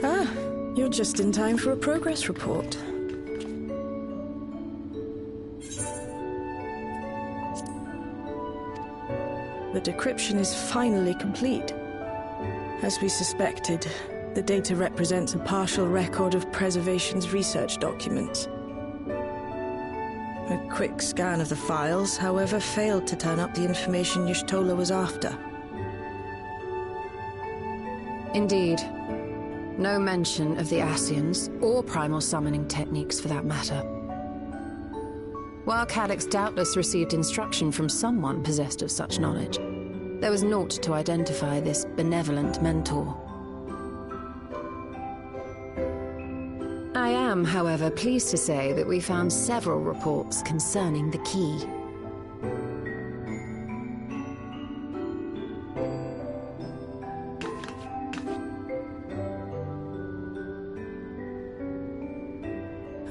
Ah, you're just in time for a progress report. The decryption is finally complete. As we suspected, the data represents a partial record of Preservation's research documents. A quick scan of the files, however, failed to turn up the information Y'shtola was after. Indeed. No mention of the Ascians, or primal summoning techniques for that matter. While Calyx doubtless received instruction from someone possessed of such knowledge, there was naught to identify this benevolent mentor. I am, however, pleased to say that we found several reports concerning the key.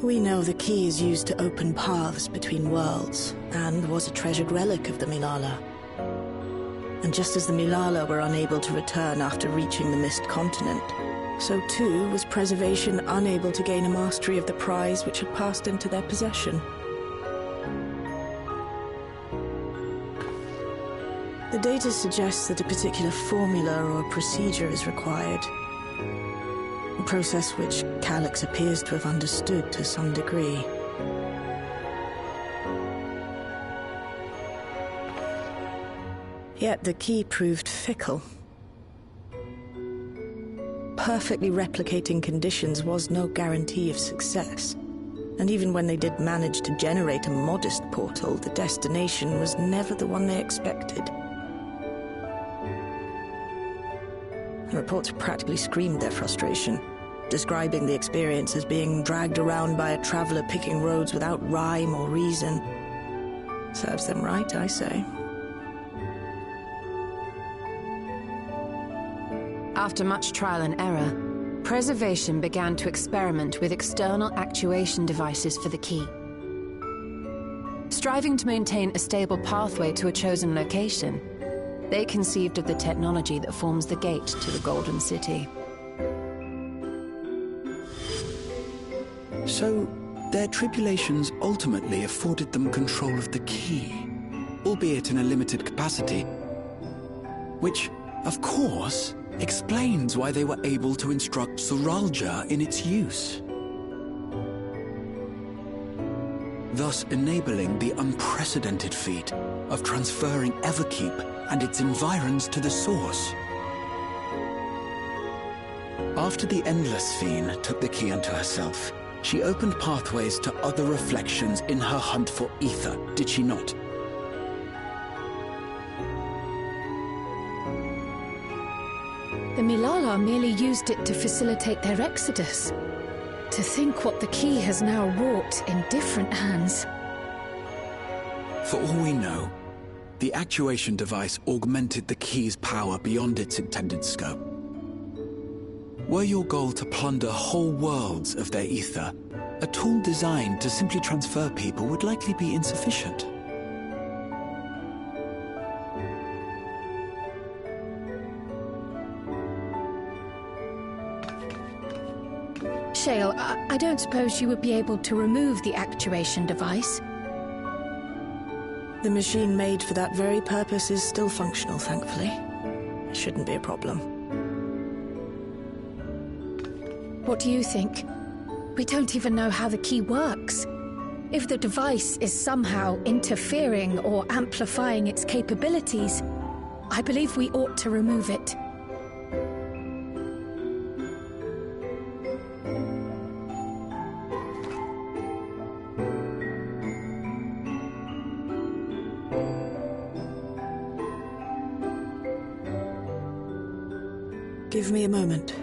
We know the key is used to open paths between worlds, and was a treasured relic of the Milala. And just as the Milala were unable to return after reaching the Mist Continent, so too was Preservation unable to gain a mastery of the prize which had passed into their possession. The data suggests that a particular formula or procedure is required. A process which Calyx appears to have understood to some degree. Yet the key proved fickle. Perfectly replicating conditions was no guarantee of success. And even when they did manage to generate a modest portal, the destination was never the one they expected. The reports practically screamed their frustration, describing the experience as being dragged around by a traveler picking roads without rhyme or reason. Serves them right, I say. After much trial and error, Preservation began to experiment with external actuation devices for the key. Striving to maintain a stable pathway to a chosen location, they conceived of the technology that forms the gate to the Golden City. So, their tribulations ultimately afforded them control of the key, albeit in a limited capacity, which, of course, explains why they were able to instruct Zoraljah in its use, thus enabling the unprecedented feat of transferring Everkeep and its environs to the source. After the Endless Fiend took the key unto herself, she opened pathways to other reflections in her hunt for ether, did she not? The Milala merely used it to facilitate their exodus. To think what the key has now wrought in different hands. For all we know, the actuation device augmented the key's power beyond its intended scope. Were your goal to plunder whole worlds of their ether, a tool designed to simply transfer people would likely be insufficient. Shale, I don't suppose you would be able to remove the actuation device? The machine made for that very purpose is still functional, thankfully. It shouldn't be a problem. What do you think? We don't even know how the key works. If the device is somehow interfering or amplifying its capabilities, I believe we ought to remove it. Give me a moment.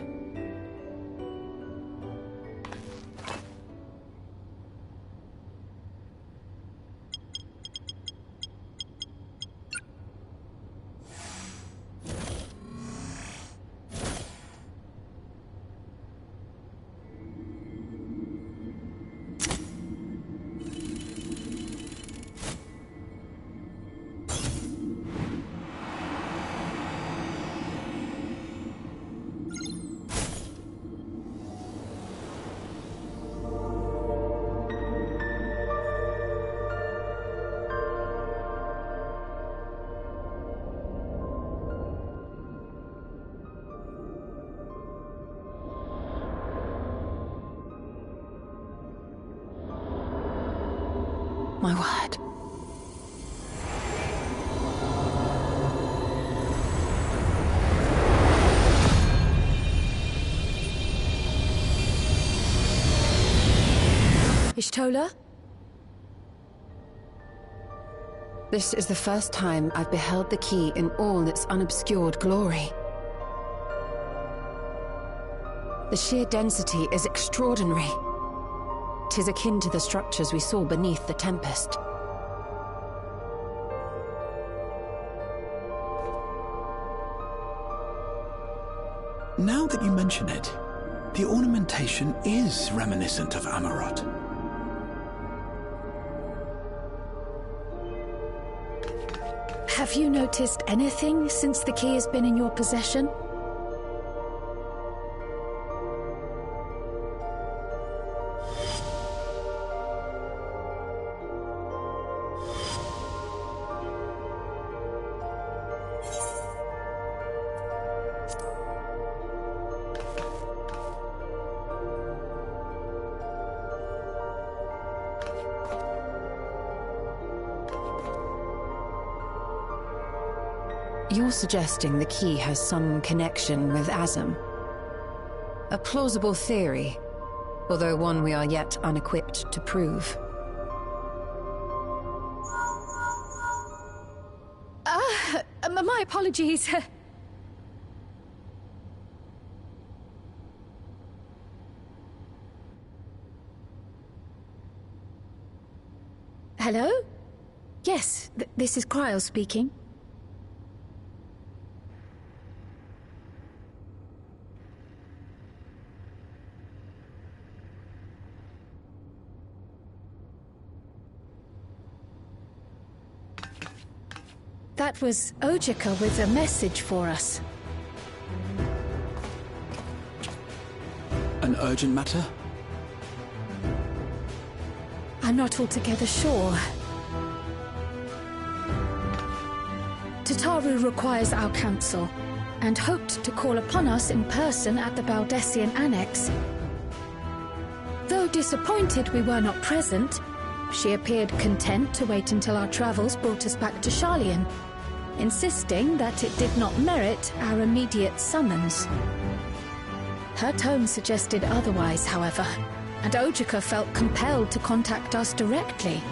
My word. Ishtola? This is the first time I've beheld the key in all its unobscured glory. The sheer density is extraordinary. 'Tis akin to the structures we saw beneath the Tempest. Now that you mention it, the ornamentation is reminiscent of Amarot. Have you noticed anything since the key has been in your possession? You're suggesting the key has some connection with Azam. A plausible theory, although one we are yet unequipped to prove. My apologies. Hello? Yes, this is Cryle speaking. That was Ojika with a message for us. An urgent matter? I'm not altogether sure. Tataru requires our counsel, and hoped to call upon us in person at the Baldessian Annex. Though disappointed we were not present, she appeared content to wait until our travels brought us back to Sharlayan, insisting that it did not merit our immediate summons. Her tone suggested otherwise, however, and Ojika felt compelled to contact us directly.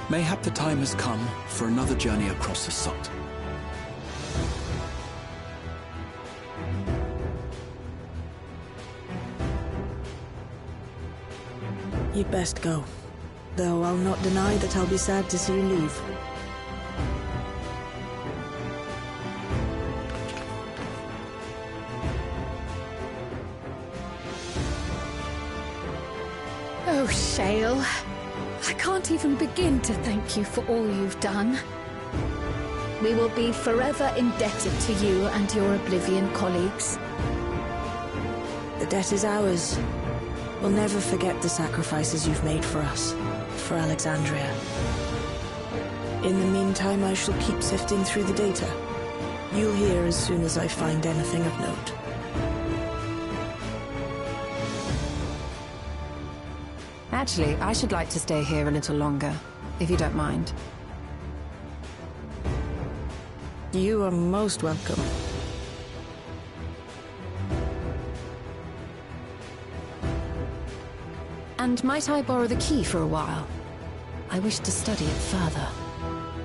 Mayhap the time has come for another journey across the Sot. You'd best go. Though I'll not deny that I'll be sad to see you leave. Oh, Shale. I can't even begin to thank you for all you've done. We will be forever indebted to you and your Oblivion colleagues. The debt is ours. We'll never forget the sacrifices you've made for us, for Alexandria. In the meantime, I shall keep sifting through the data. You'll hear as soon as I find anything of note. Actually, I should like to stay here a little longer, if you don't mind. You are most welcome. And might I borrow the key for a while? I wish to study it further.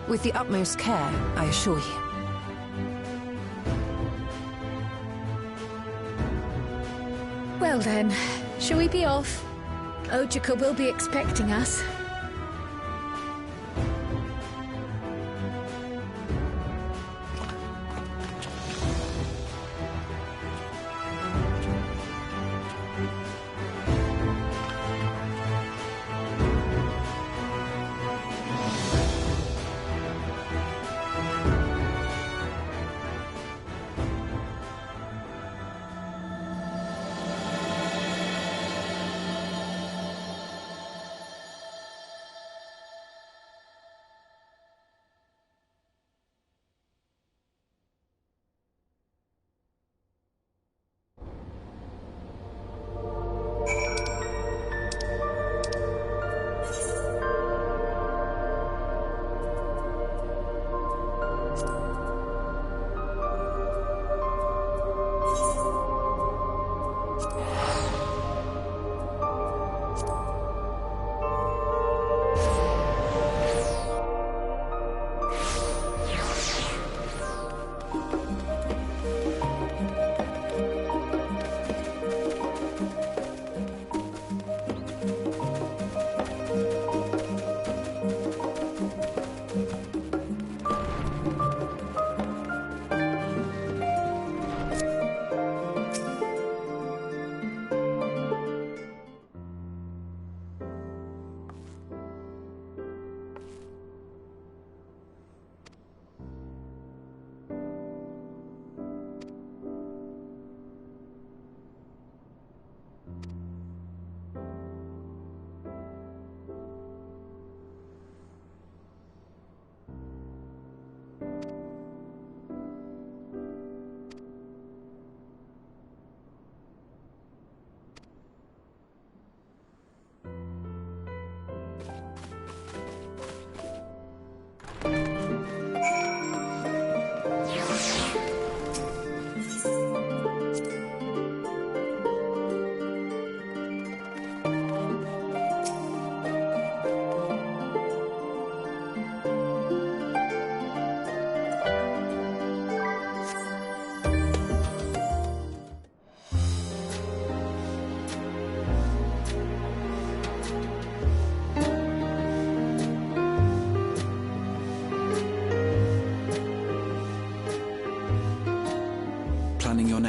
With the utmost care, I assure you. Well then, shall we be off? Ojika will be expecting us.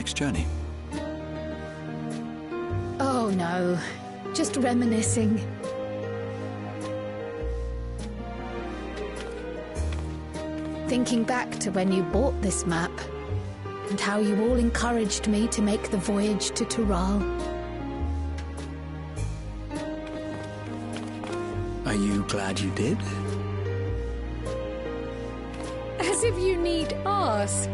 next journey? Oh no, just reminiscing. Thinking back to when you bought this map, and how you all encouraged me to make the voyage to Tural. Are you glad you did? As if you need ask.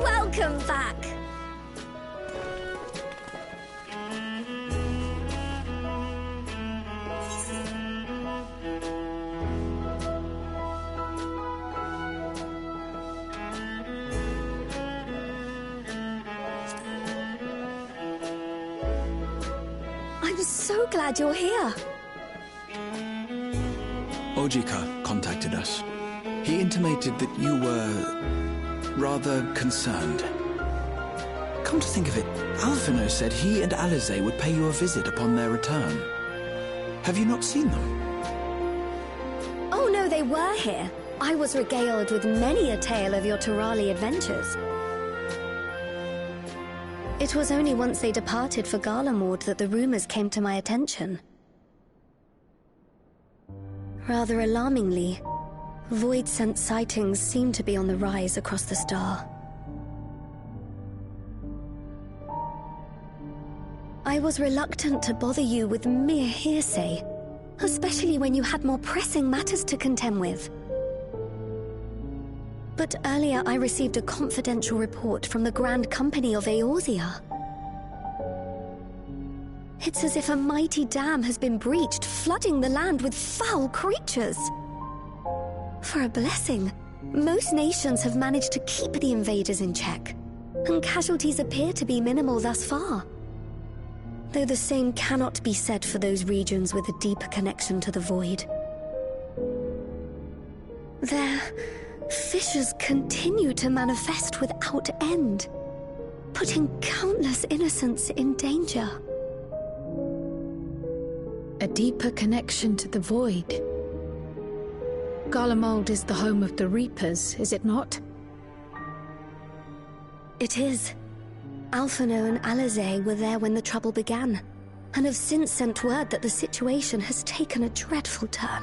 Welcome back! I'm so glad you're here. Ojika contacted us. He intimated that you were rather concerned. Come to think of it, Alphino said he and Alize would pay you a visit upon their return. Have you not seen them? Oh no, they were here. I was regaled with many a tale of your Turali adventures. It was only once they departed for Garlemord that the rumors came to my attention. Rather alarmingly, void-sent sightings seem to be on the rise across the star. I was reluctant to bother you with mere hearsay, especially when you had more pressing matters to contend with. But earlier I received a confidential report from the Grand Company of Eorzea. It's as if a mighty dam has been breached, flooding the land with foul creatures. For a blessing, most nations have managed to keep the invaders in check, and casualties appear to be minimal thus far. Though the same cannot be said for those regions with a deeper connection to the void. Their fissures continue to manifest without end, putting countless innocents in danger. A deeper connection to the void. Garlemald is the home of the Reapers, is it not? It is. Alphino and Alize were there when the trouble began, and have since sent word that the situation has taken a dreadful turn.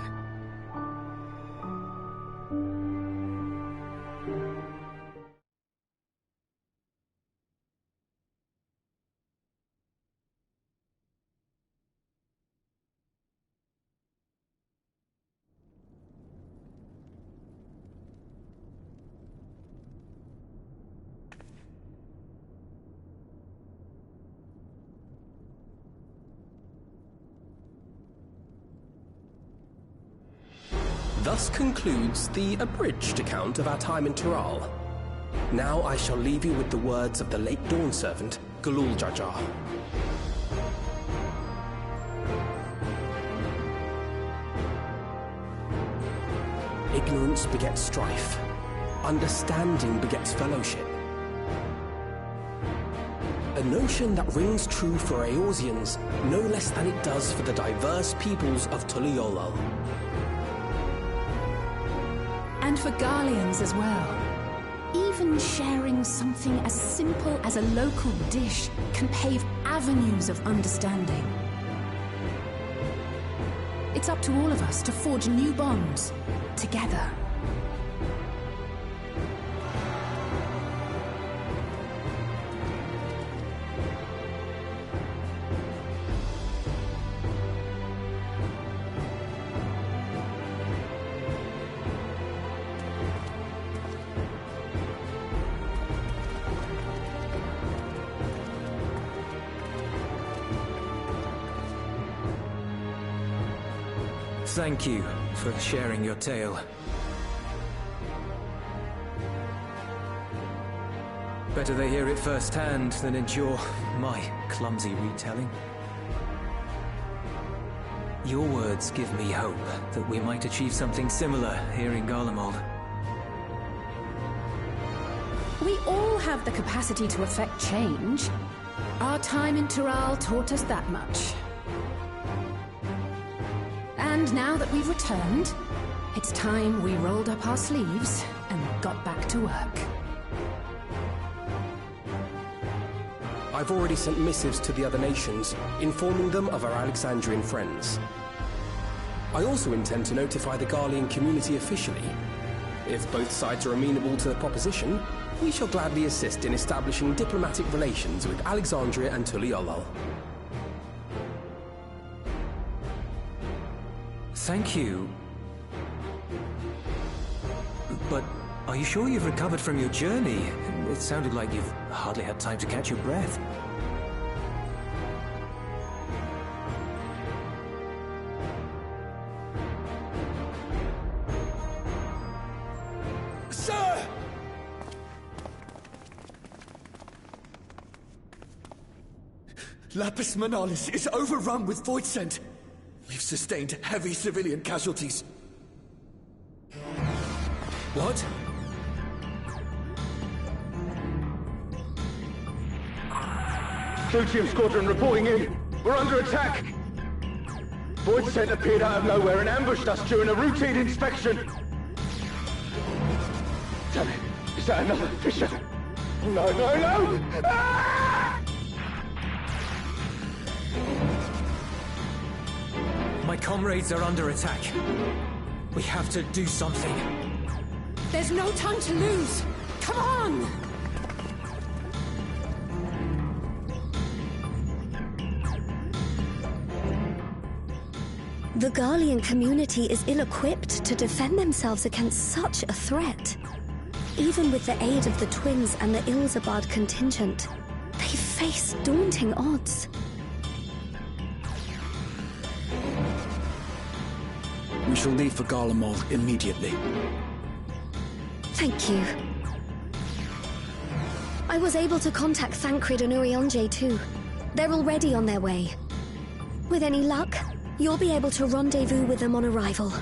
Thus concludes the abridged account of our time in Tural. Now I shall leave you with the words of the late Dawn Servant, Galul Jajar. Ignorance begets strife. Understanding begets fellowship. A notion that rings true for Eorzeans no less than it does for the diverse peoples of Tuliolol. And for Garleans as well. Even sharing something as simple as a local dish can pave avenues of understanding. It's up to all of us to forge new bonds, together. Thank you for sharing your tale. Better they hear it firsthand than endure my clumsy retelling. Your words give me hope that we might achieve something similar here in Garlemald. We all have the capacity to affect change. Our time in Tural taught us that much. And now that we've returned, it's time we rolled up our sleeves and got back to work. I've already sent missives to the other nations, informing them of our Alexandrian friends. I also intend to notify the Garlean community officially. If both sides are amenable to the proposition, we shall gladly assist in establishing diplomatic relations with Alexandria and Tuliolol. Thank you. But are you sure you've recovered from your journey? It sounded like you've hardly had time to catch your breath. Sir! Lapis Manalis is overrun with void scent. We've sustained heavy civilian casualties. What? Ffxiv squadron reporting in. We're under attack. Void scent appeared out of nowhere and ambushed us during a routine inspection. Damn it. Is that another Fissure? No, no, no! Ah! My comrades are under attack. We have to do something. There's no time to lose! Come on! The Garlean community is ill-equipped to defend themselves against such a threat. Even with the aid of the twins and the Ilzabad contingent, they face daunting odds. We shall leave for Garlemald immediately. Thank you. I was able to contact Thancred and Urianger too. They're already on their way. With any luck, you'll be able to rendezvous with them on arrival.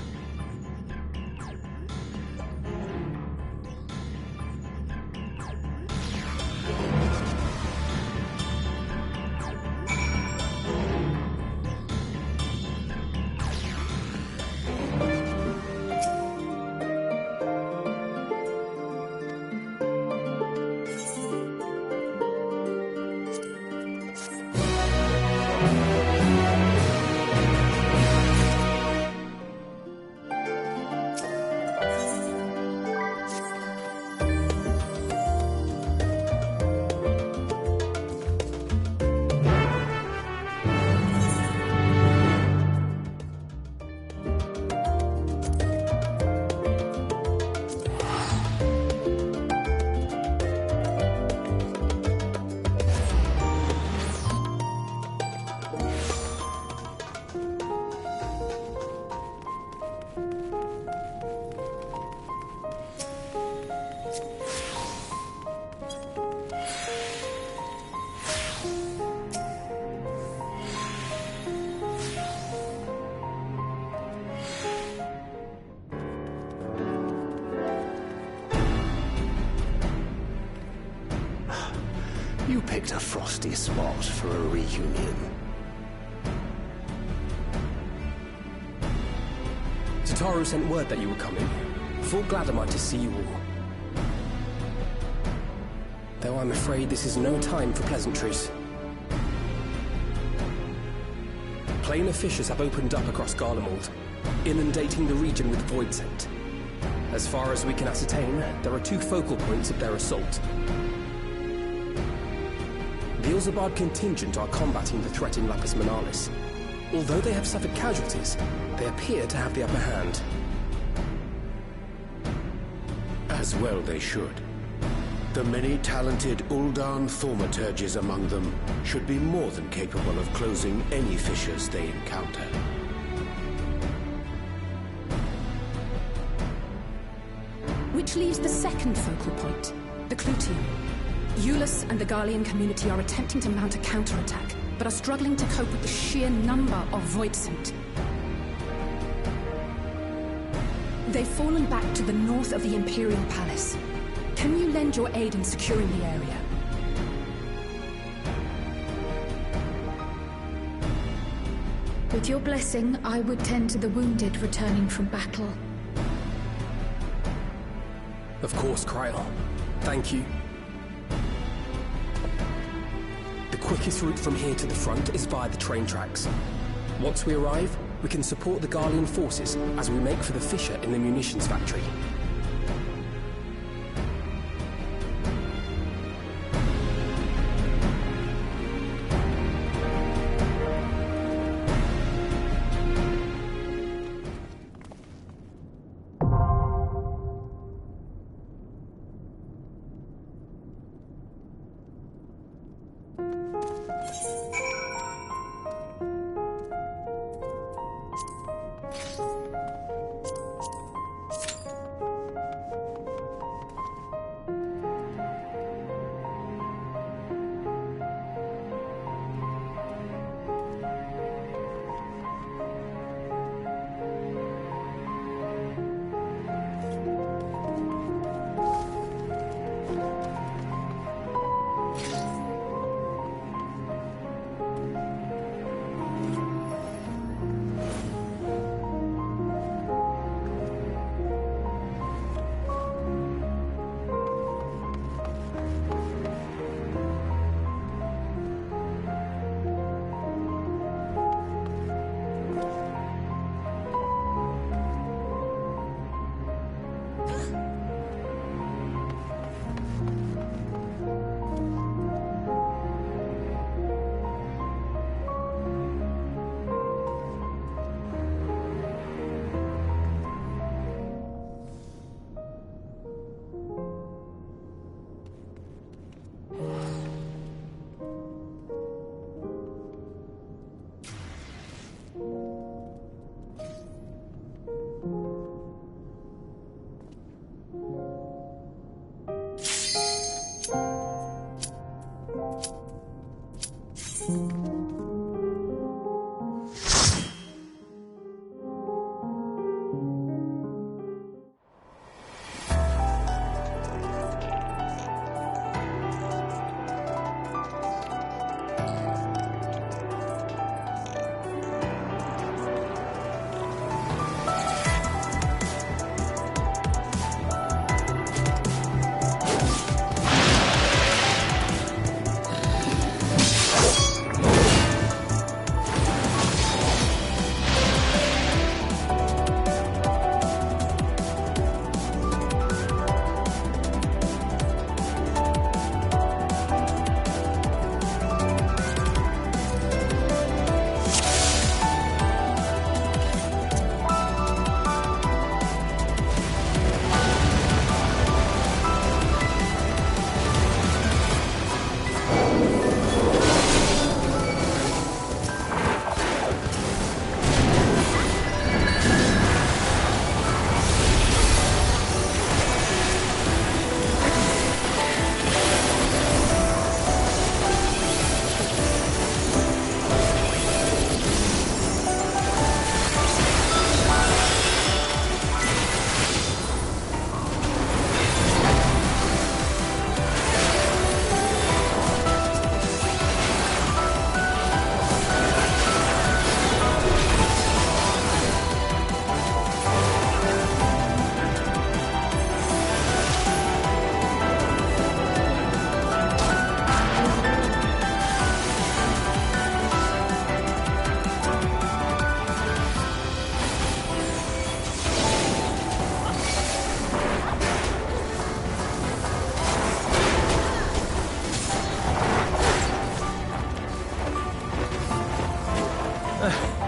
You picked a frosty spot for a reunion. Tataru sent word that you were coming. Full glad am I to see you all. Though I'm afraid this is no time for pleasantries. Planar fissures have opened up across Garlemald, inundating the region with void scent. As far as we can ascertain, there are two focal points of their assault. The Ilzabad contingent are combating the threat in Lapis Manalis. Although they have suffered casualties, they appear to have the upper hand. As well they should. The many talented Uldan thaumaturges among them should be more than capable of closing any fissures they encounter. Which leaves the second focal point, the Clutium. Eulus and the Garlean community are attempting to mount a counterattack, but are struggling to cope with the sheer number of void scent. They've fallen back to the north of the Imperial Palace. Can you lend your aid in securing the area? With your blessing, I would tend to the wounded returning from battle. Of course, Kryl. Thank you. The quickest route from here to the front is via the train tracks. Once we arrive, we can support the Garlean forces as we make for the fissure in the munitions factory.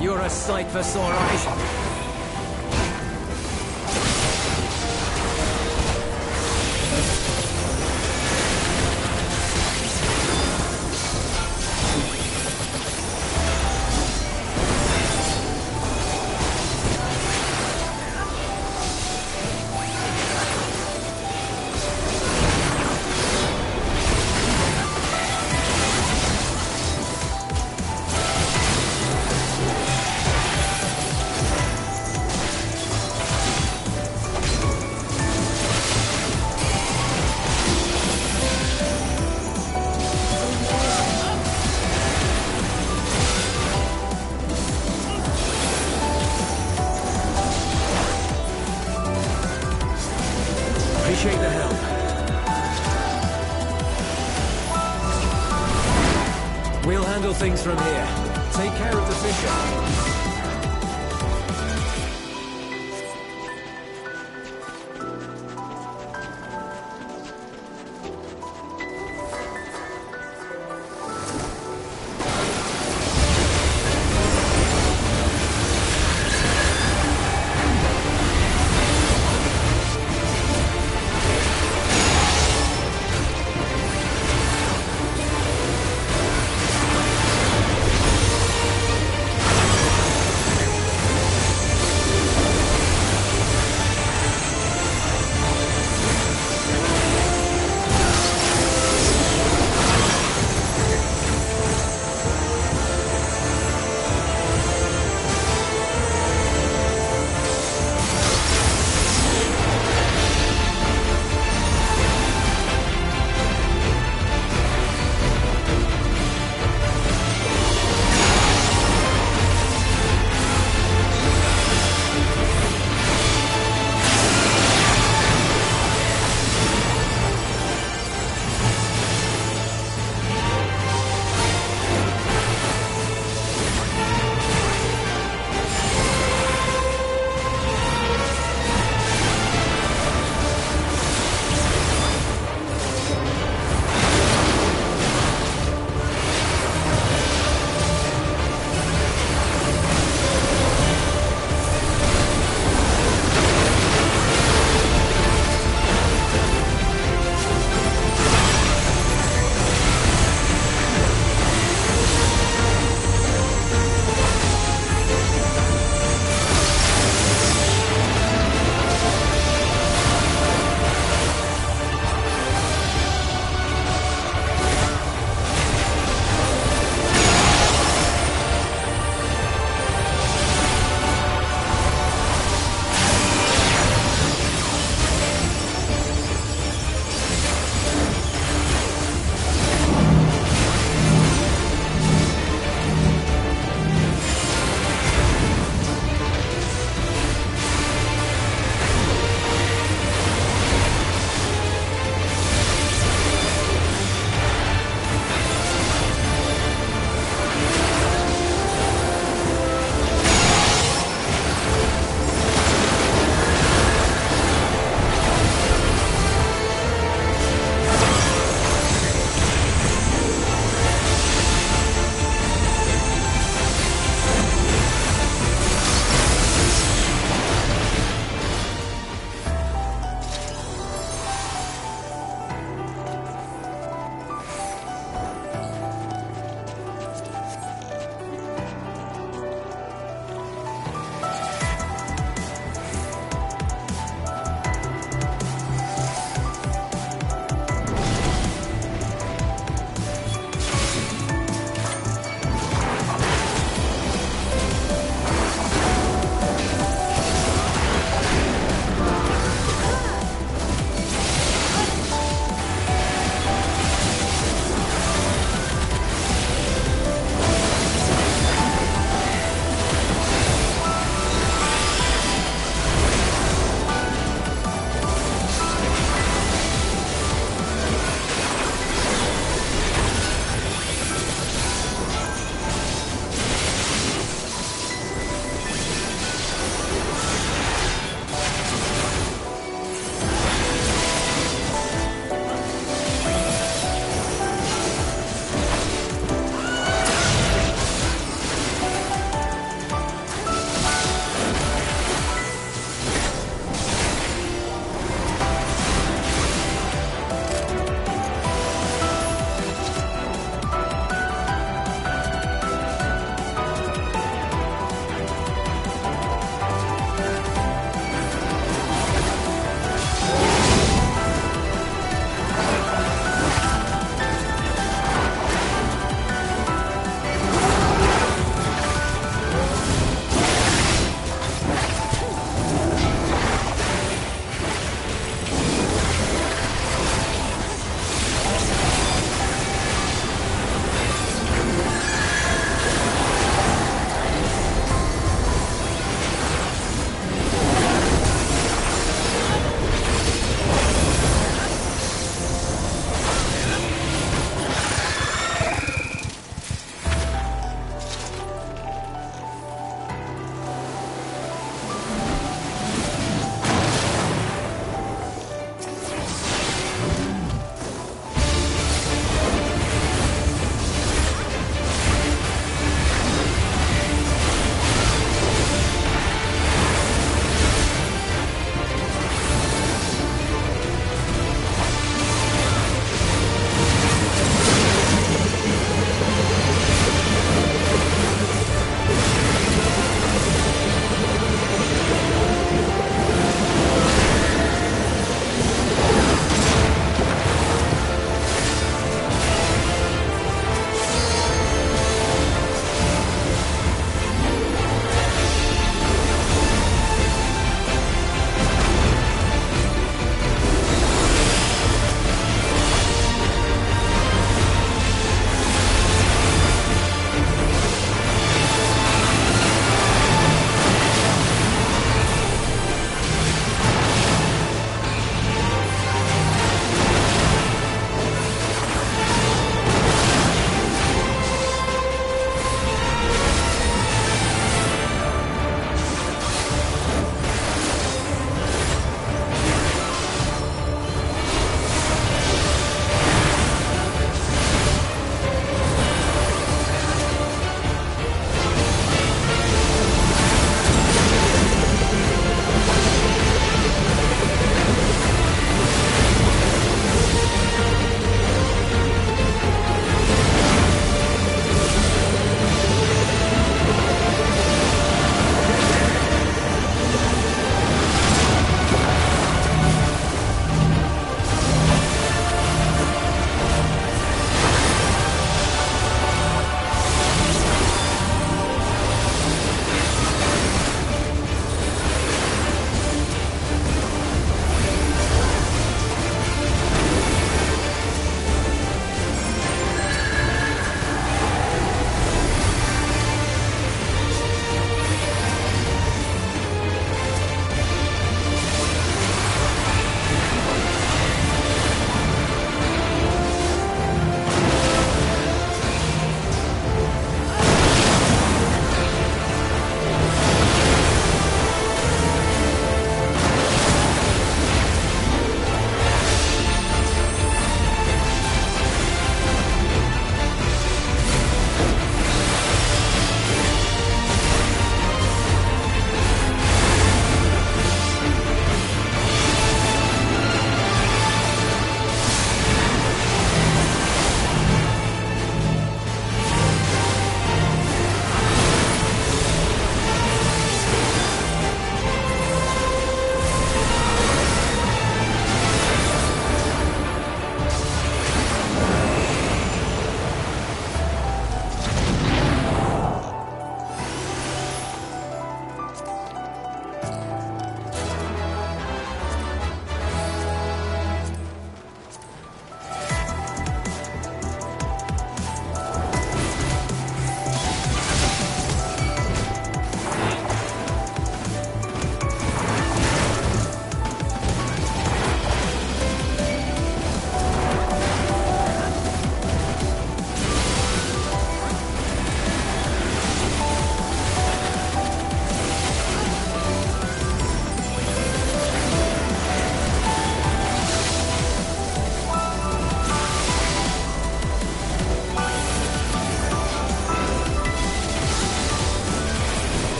You're a sight for sore eyes. We'll handle things from here. Take care of the fissure.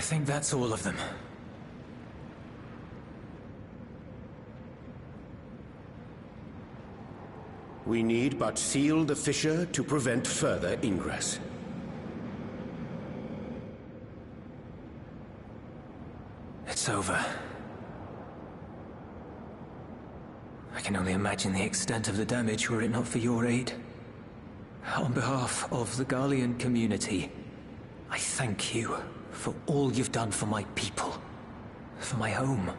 think that's all of them. We need but seal the fissure to prevent further ingress. It's over. I can only imagine the extent of the damage were it not for your aid. On behalf of the Garlean community, I thank you for all you've done for my people, for my home.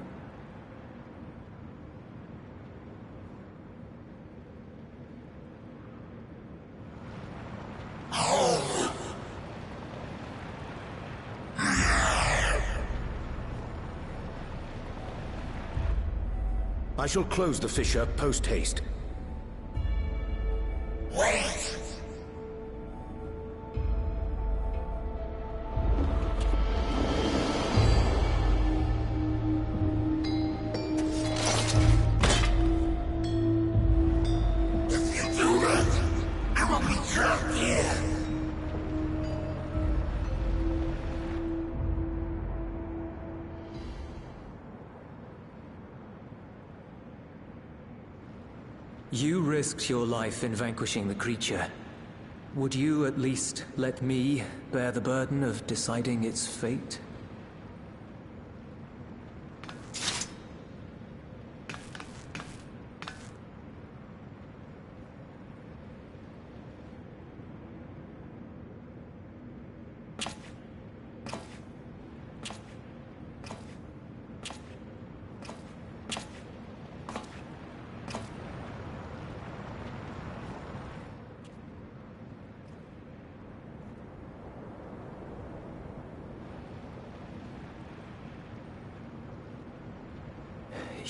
I shall close the fissure post-haste. Wait! If you do that, I will be trapped here. You risked your life in vanquishing the creature. Would you at least let me bear the burden of deciding its fate?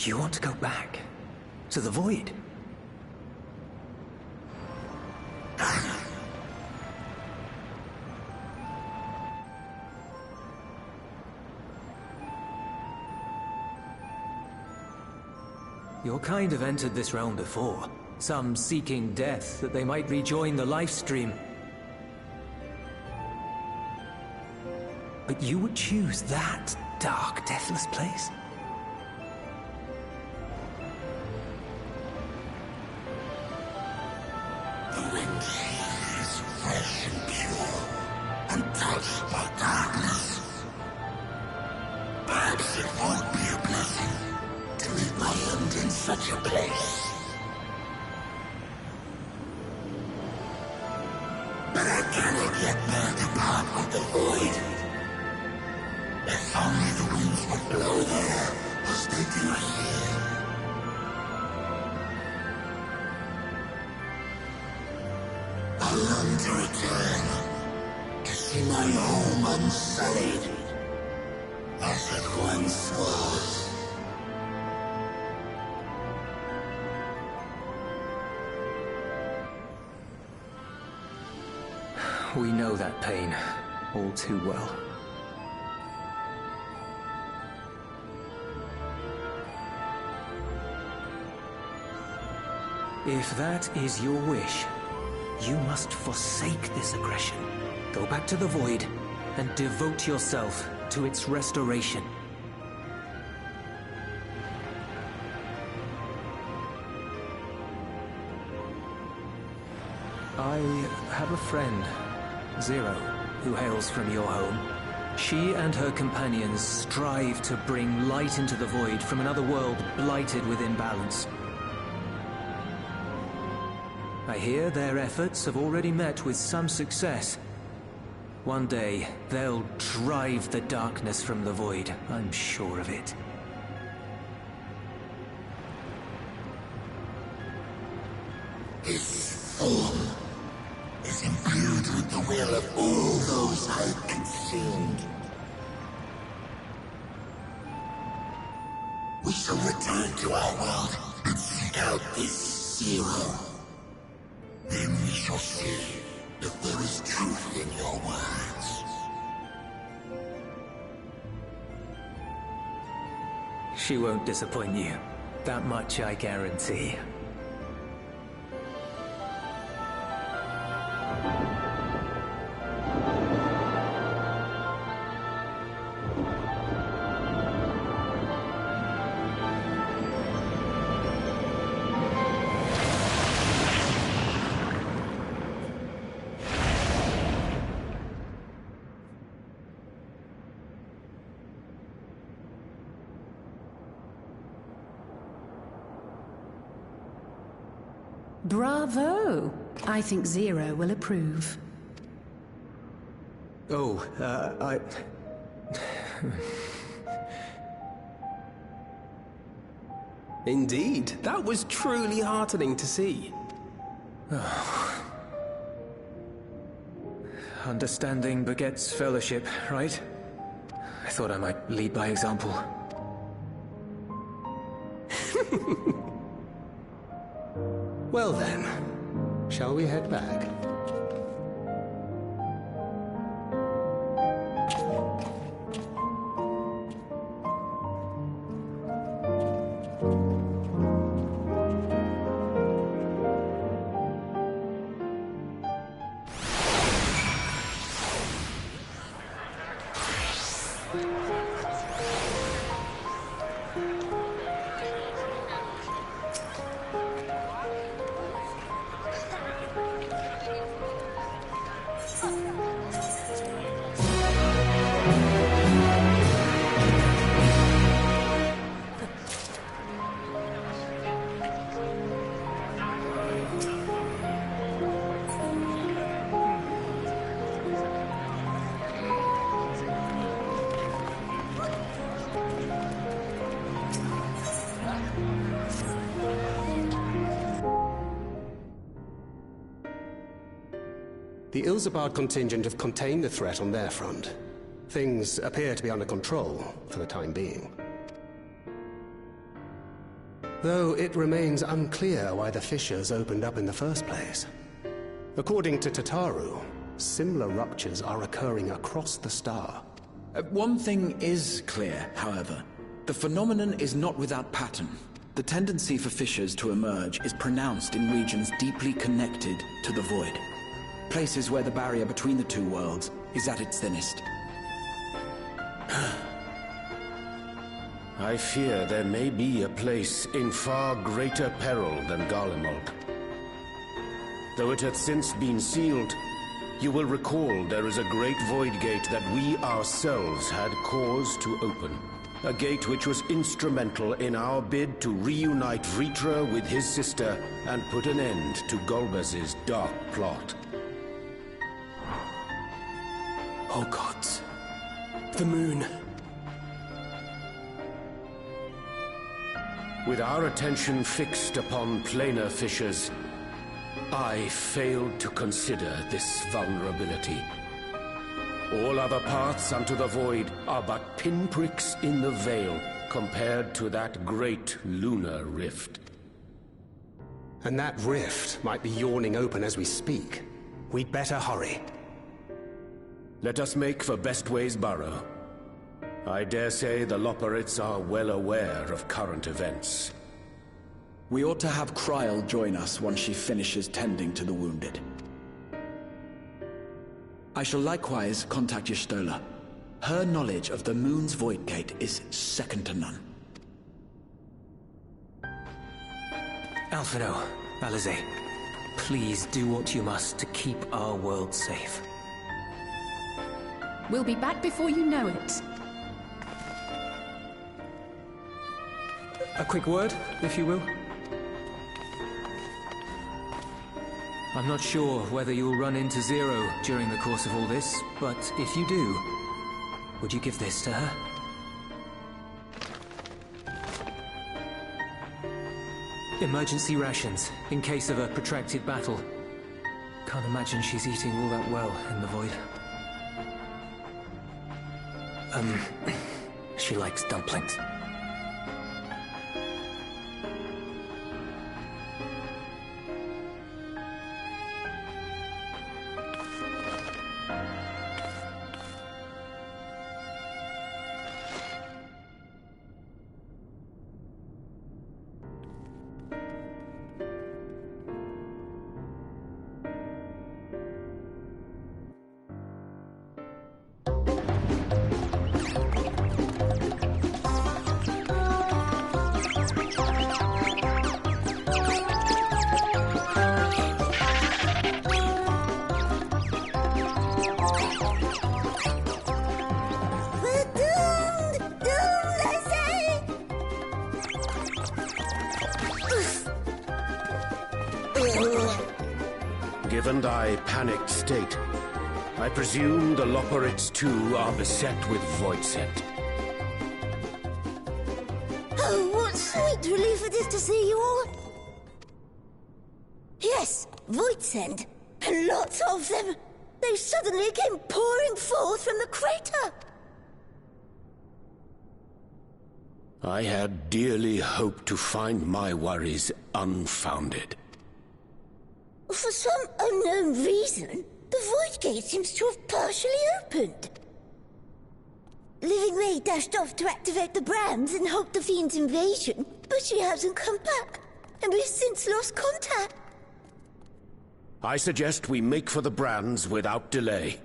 You want to go back? To the Void? Your kind have entered this realm before. Some seeking death that they might rejoin the life stream. But you would choose that dark, deathless place? Fresh and pure, untouched by darkness. Perhaps it won't be a blessing to meet my end in such a place. But I cannot yet bear to part with the Void. If only the winds would blow there, as they do here. I long to return, to see my home unsullied, as it once was. We know that pain all too well. If that is your wish, you must forsake this aggression. Go back to the Void and devote yourself to its restoration. I have a friend, Zero, who hails from your home. She and her companions strive to bring light into the Void from another world blighted with imbalance. I hear their efforts have already met with some success. One day, they'll drive the darkness from the Void, I'm sure of it. This form is imbued with the will of all those I've consumed. We shall return to our world and seek out this Zero. Then we shall see if there is truth in your words. She won't disappoint you. That much I guarantee. Bravo! I think Zero will approve. Oh, Indeed, that was truly heartening to see. Understanding begets fellowship, right? I thought I might lead by example. Well then, shall we head back? The Ilsabard contingent have contained the threat on their front. Things appear to be under control, for the time being. Though it remains unclear why the fissures opened up in the first place. According to Tataru, similar ruptures are occurring across the star. One thing is clear, however. The phenomenon is not without pattern. The tendency for fissures to emerge is pronounced in regions deeply connected to the void. Places where the barrier between the two worlds is at its thinnest. I fear there may be a place in far greater peril than Garlemald. Though it hath since been sealed, you will recall there is a great void gate that we ourselves had cause to open. A gate which was instrumental in our bid to reunite Vritra with his sister and put an end to Golbez's dark plot. Oh gods. The moon. With our attention fixed upon planar fissures, I failed to consider this vulnerability. All other paths unto the void are but pinpricks in the veil compared to that great lunar rift. And that rift might be yawning open as we speak. We'd better hurry. Let us make for Bestway's burrow. I dare say the Loperites are well aware of current events. We ought to have Kryl join us once she finishes tending to the wounded. I shall likewise contact Y'shtola. Her knowledge of the moon's void gate is second to none. Alphino, Alize, please do what you must to keep our world safe. We'll be back before you know it. A quick word, if you will. I'm not sure whether you'll run into Zero during the course of all this, but if you do, would you give this to her? Emergency rations, in case of a protracted battle. Can't imagine she's eating all that well in the void. She likes dumplings. Given thy panicked state, I presume the Loporrits too are beset with void scent. Oh, what sweet relief it is to see you all! Yes, void scent. And lots of them. They suddenly came pouring forth from the crater. I had dearly hoped to find my worries unfounded. For some unknown reason, the void gate seems to have partially opened. Living Ray dashed off to activate the brands and halt the Fiend's invasion, but she hasn't come back, and we've since lost contact. I suggest we make for the brands without delay.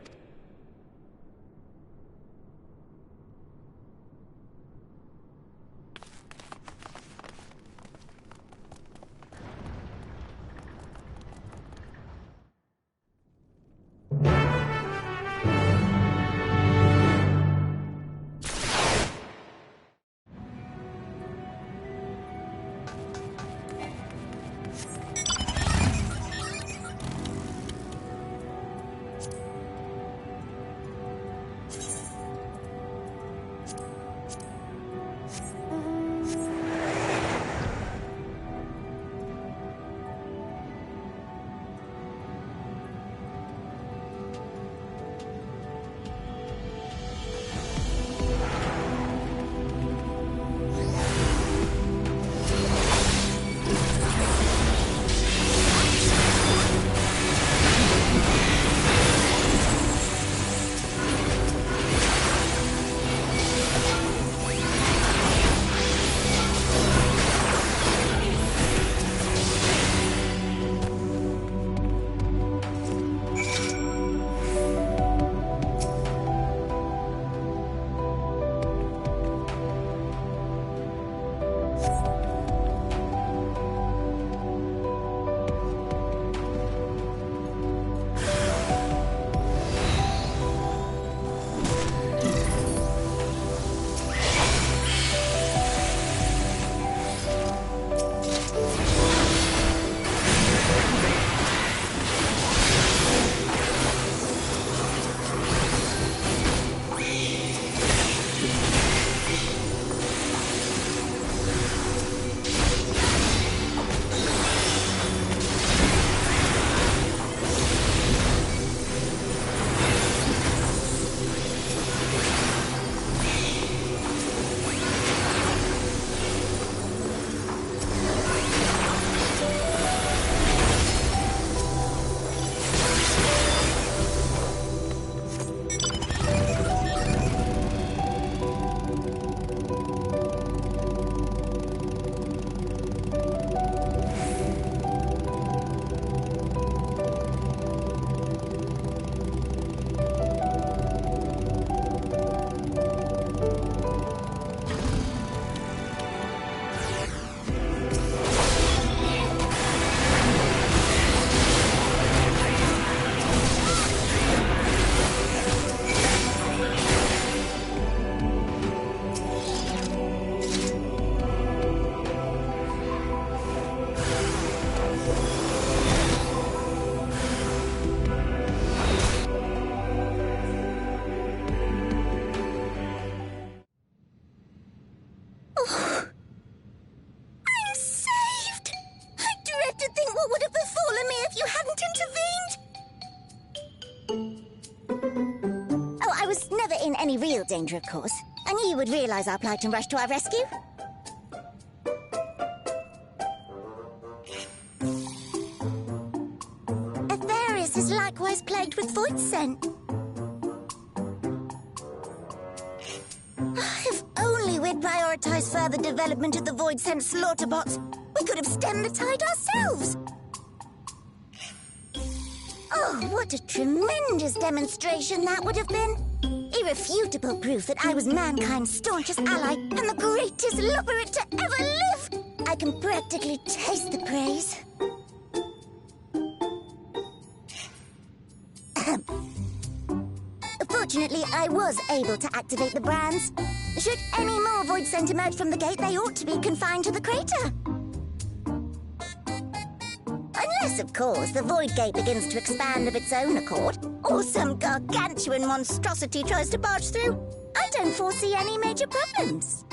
Any real danger, of course. I knew you would realize our plight and rush to our rescue. Ffxiv is likewise plagued with void scent. If only we'd prioritized further development of the void scent slaughter bots, we could have stemmed the tide ourselves. Oh, what a tremendous demonstration that would have been. Irrefutable proof that I was mankind's staunchest ally and the greatest Loporrit to ever live! I can practically taste the praise. Fortunately, I was able to activate the brands. Should any more void scent emerge from the gate, they ought to be confined to the crater. Unless Unless, of course, the Void Gate begins to expand of its own accord, or some gargantuan monstrosity tries to barge through. I don't foresee any major problems.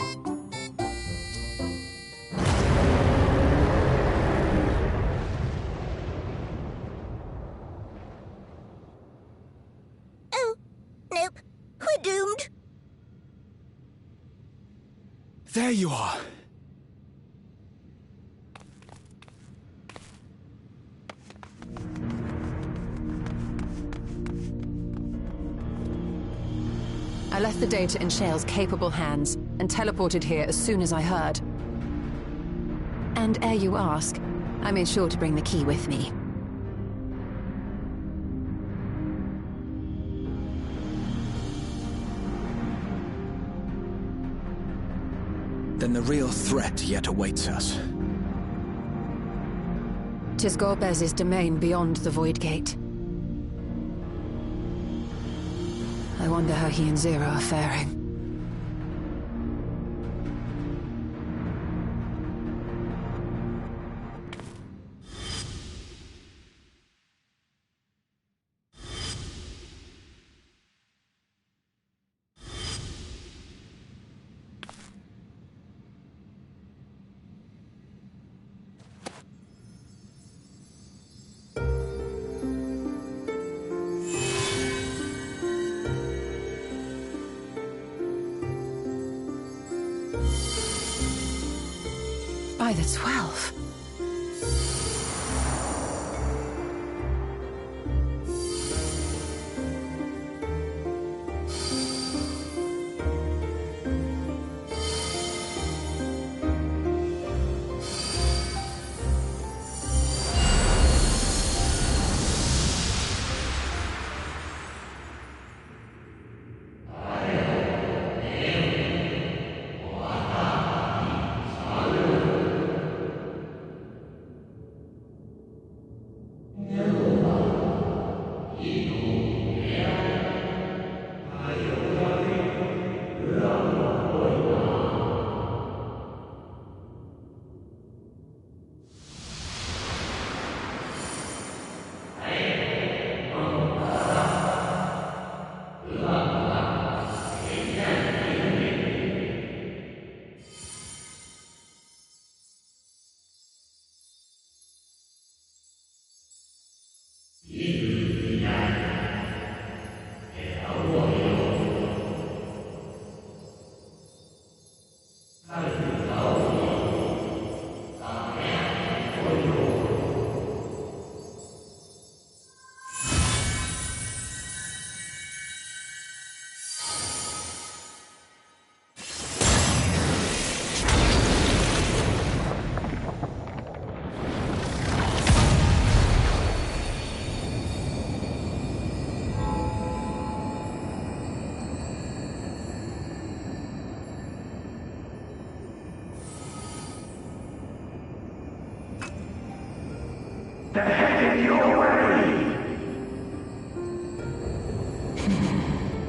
Oh, nope. We're doomed. There you are. I left the data in Shale's capable hands and teleported here as soon as I heard. And ere you ask, I made sure to bring the key with me. Then the real threat yet awaits us. 'Tis Golbez's domain beyond the Void Gate. I wonder how he and Zero are faring. By the 12. They're headed your way!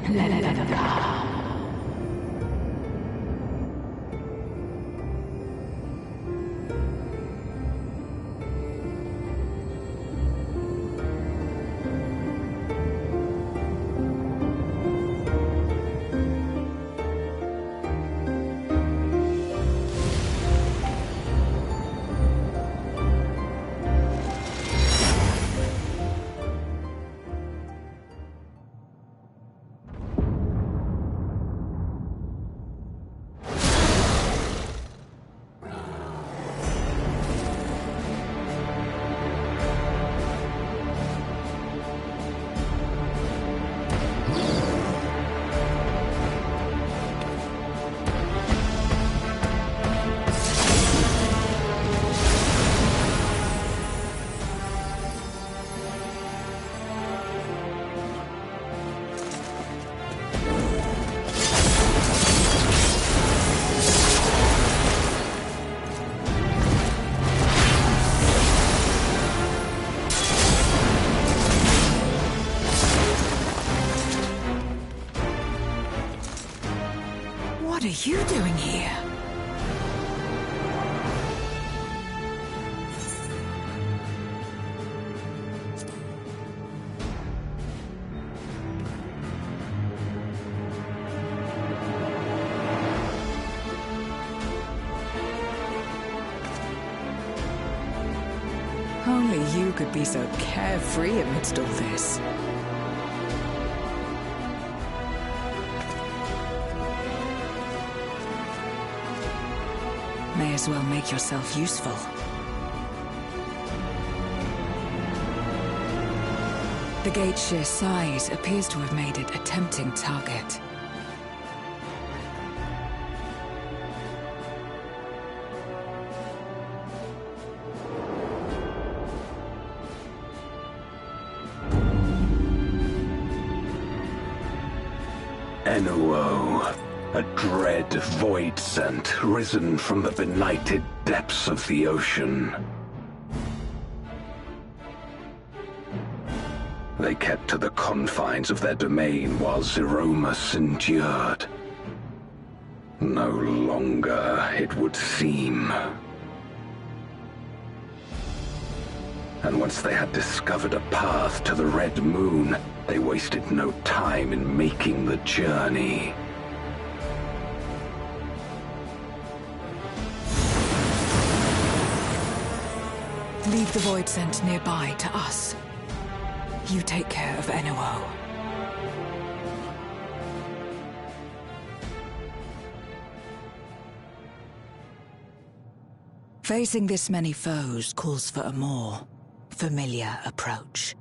Let them come. What are you doing here? only you could be so carefree amidst all this. May as well make yourself useful. The gate's sheer size appears to have made it a tempting target. Enuo, a dread void scent risen from the benighted depths of the ocean. They kept to the confines of their domain while Zeromus endured. No longer, it would seem. And once they had discovered a path to the Red Moon, they wasted no time in making the journey. Leave the void scent nearby to us. You take care of Enuo. Facing this many foes calls for a more familiar approach.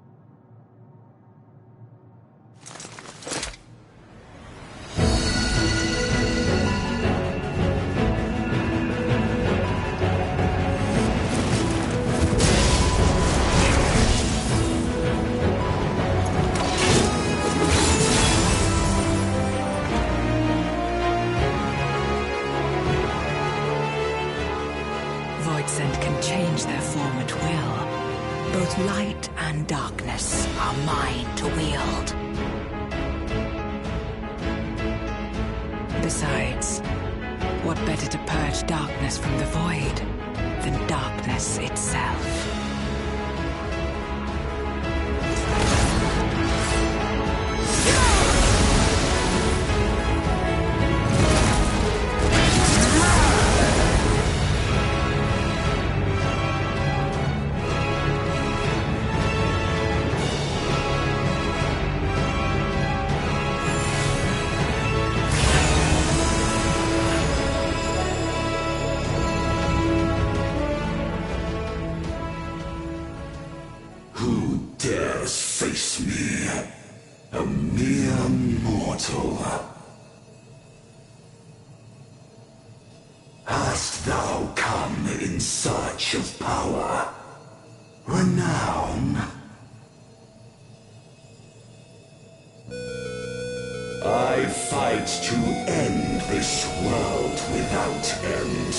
Both light and darkness are mine to wield. Besides, what better to purge darkness from the void than darkness itself? Hast thou come in search of power, renown? I fight to end this world without end.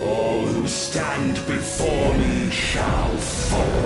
All who stand before me shall fall.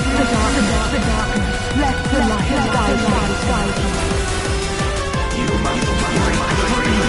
the darkness. Let the light guide you. You must break free.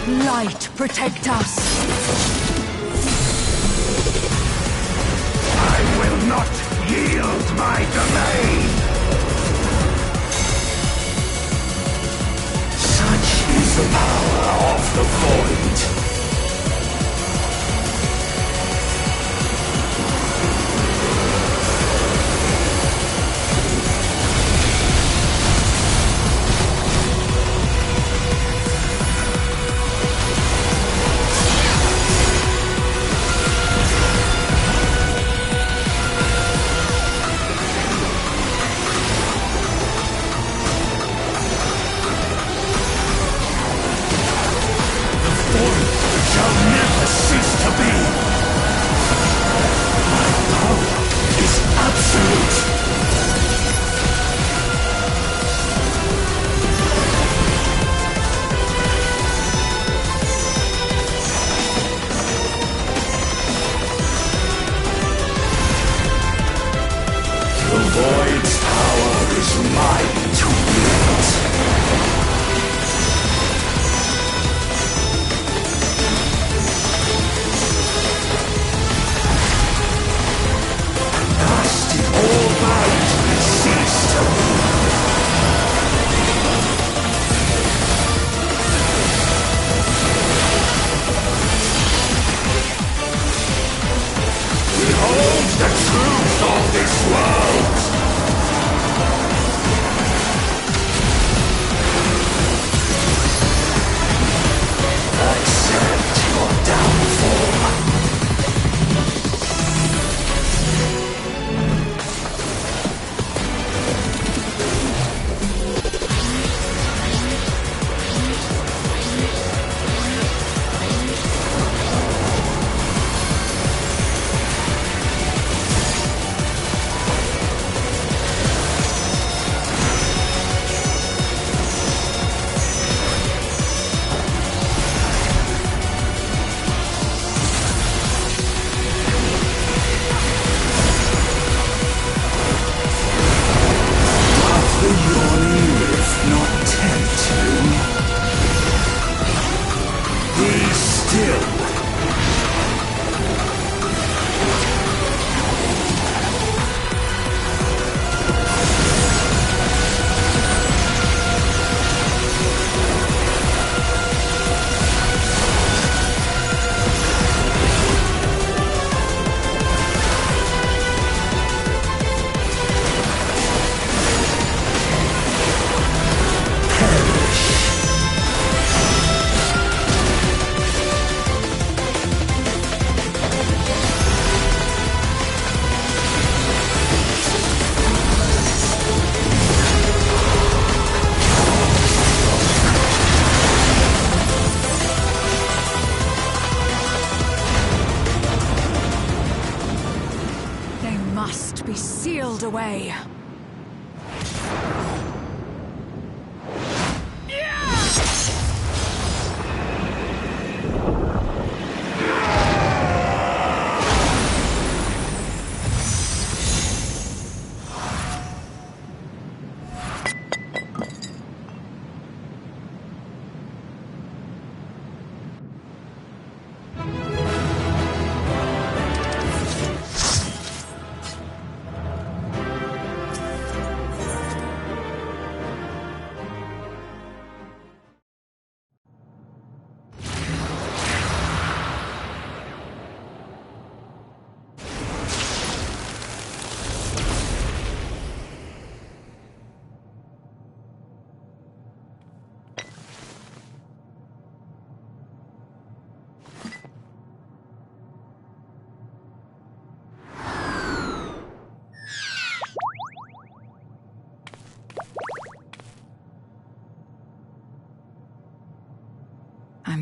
Light, protect us. I will not yield my domain. Such is the power of the void. Away.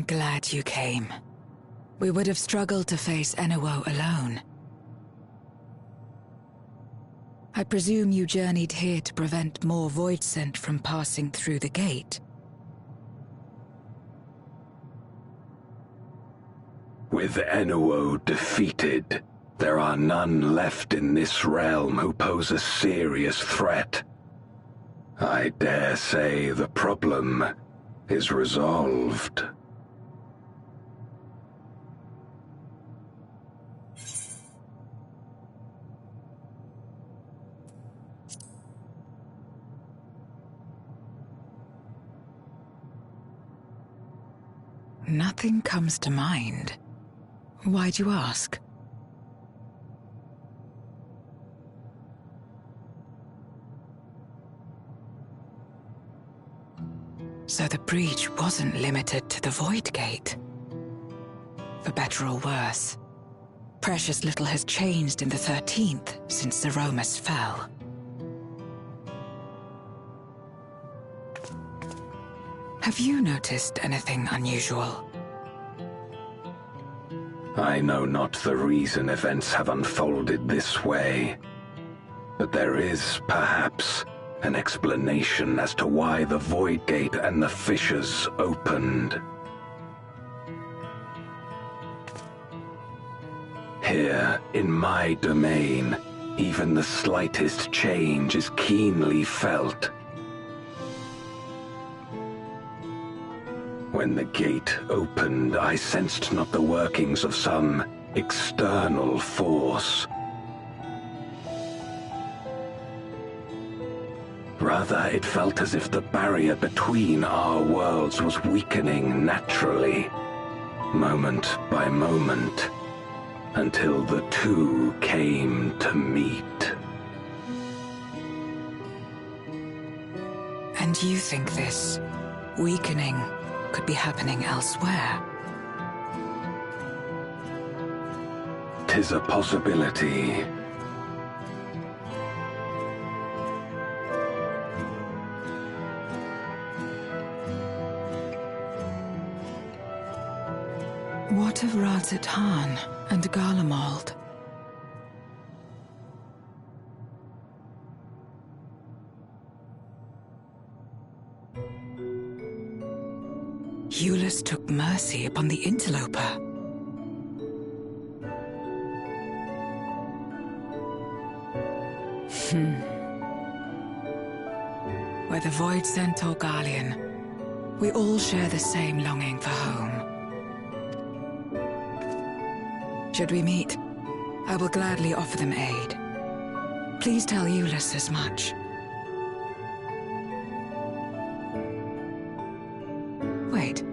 I'm glad you came. We would have struggled to face Enuo alone. I presume you journeyed here to prevent more Voidsent from passing through the gate. With Enuo defeated, there are none left in this realm who pose a serious threat. I dare say the problem is resolved. Nothing comes to mind. Why'd you ask? So the breach wasn't limited to the Void Gate. For better or worse, precious little has changed in the 13th since Zeromus fell. Have you noticed anything unusual? I know not the reason events have unfolded this way, but there is, perhaps, an explanation as to why the Void Gate and the fissures opened. Here, in my domain, even the slightest change is keenly felt. When the gate opened, I sensed not the workings of some external force. Rather, it felt as if the barrier between our worlds was weakening naturally, moment by moment, until the two came to meet. And you think this weakening could be happening elsewhere? 'Tis a possibility. What of Radzatan and Garlemald? Eulus took mercy upon the interloper. Whether Voidsent or Garlean, we all share the same longing for home. Should we meet, I will gladly offer them aid. Please tell Eulus as much. Wait,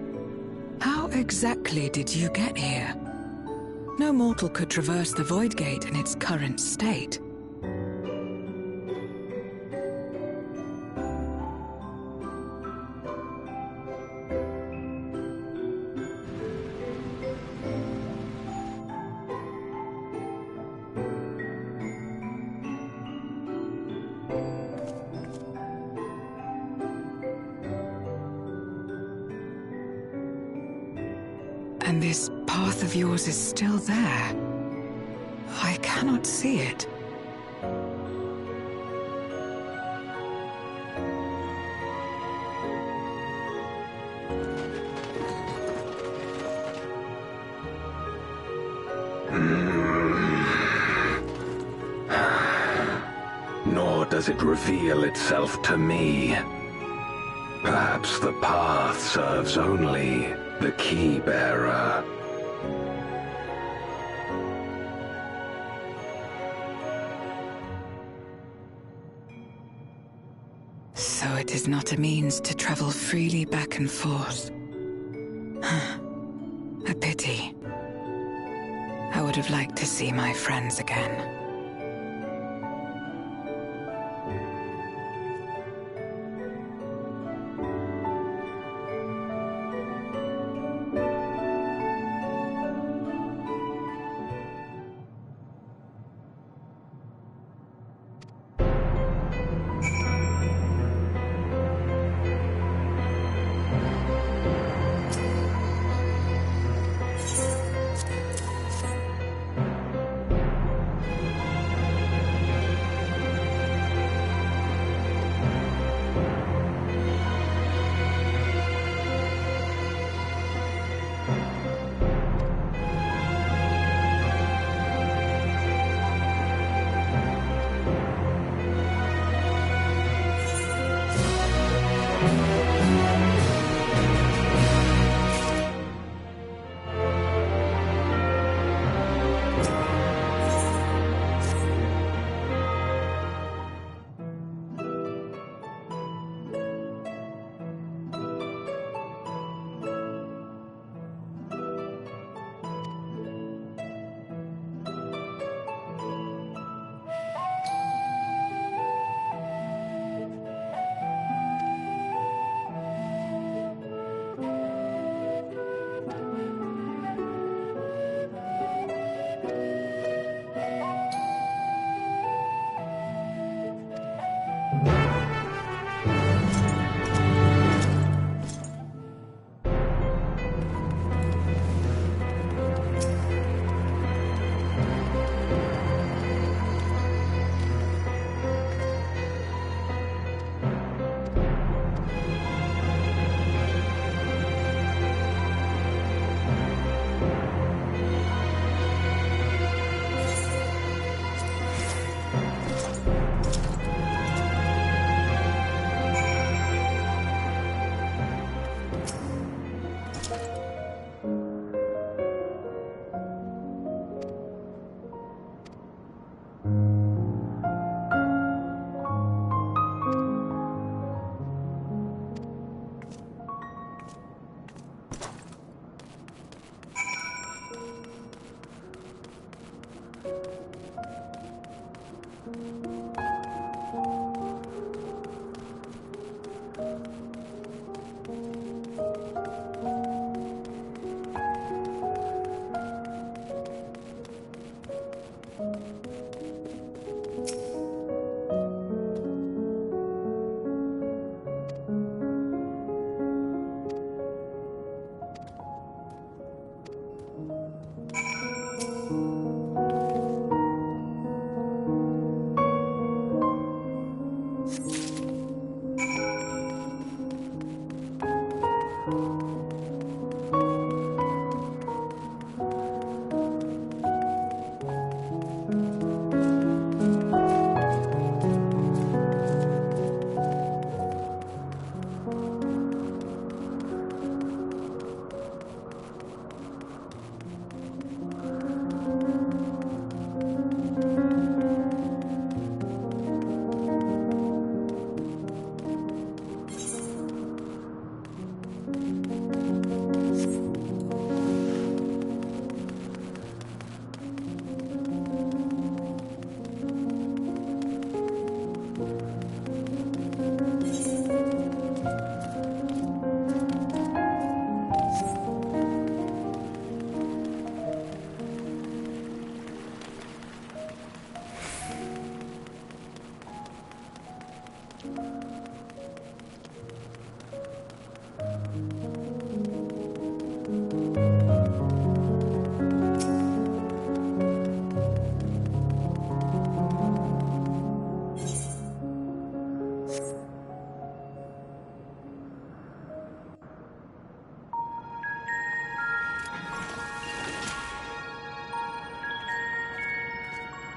how exactly did you get here? No mortal could traverse the Void Gate in its current state. And this path of yours is still there. I cannot see it. Nor does it reveal itself to me. Perhaps the path serves only the key bearer. So it is not a means to travel freely back and forth. A pity. I would have liked to see my friends again.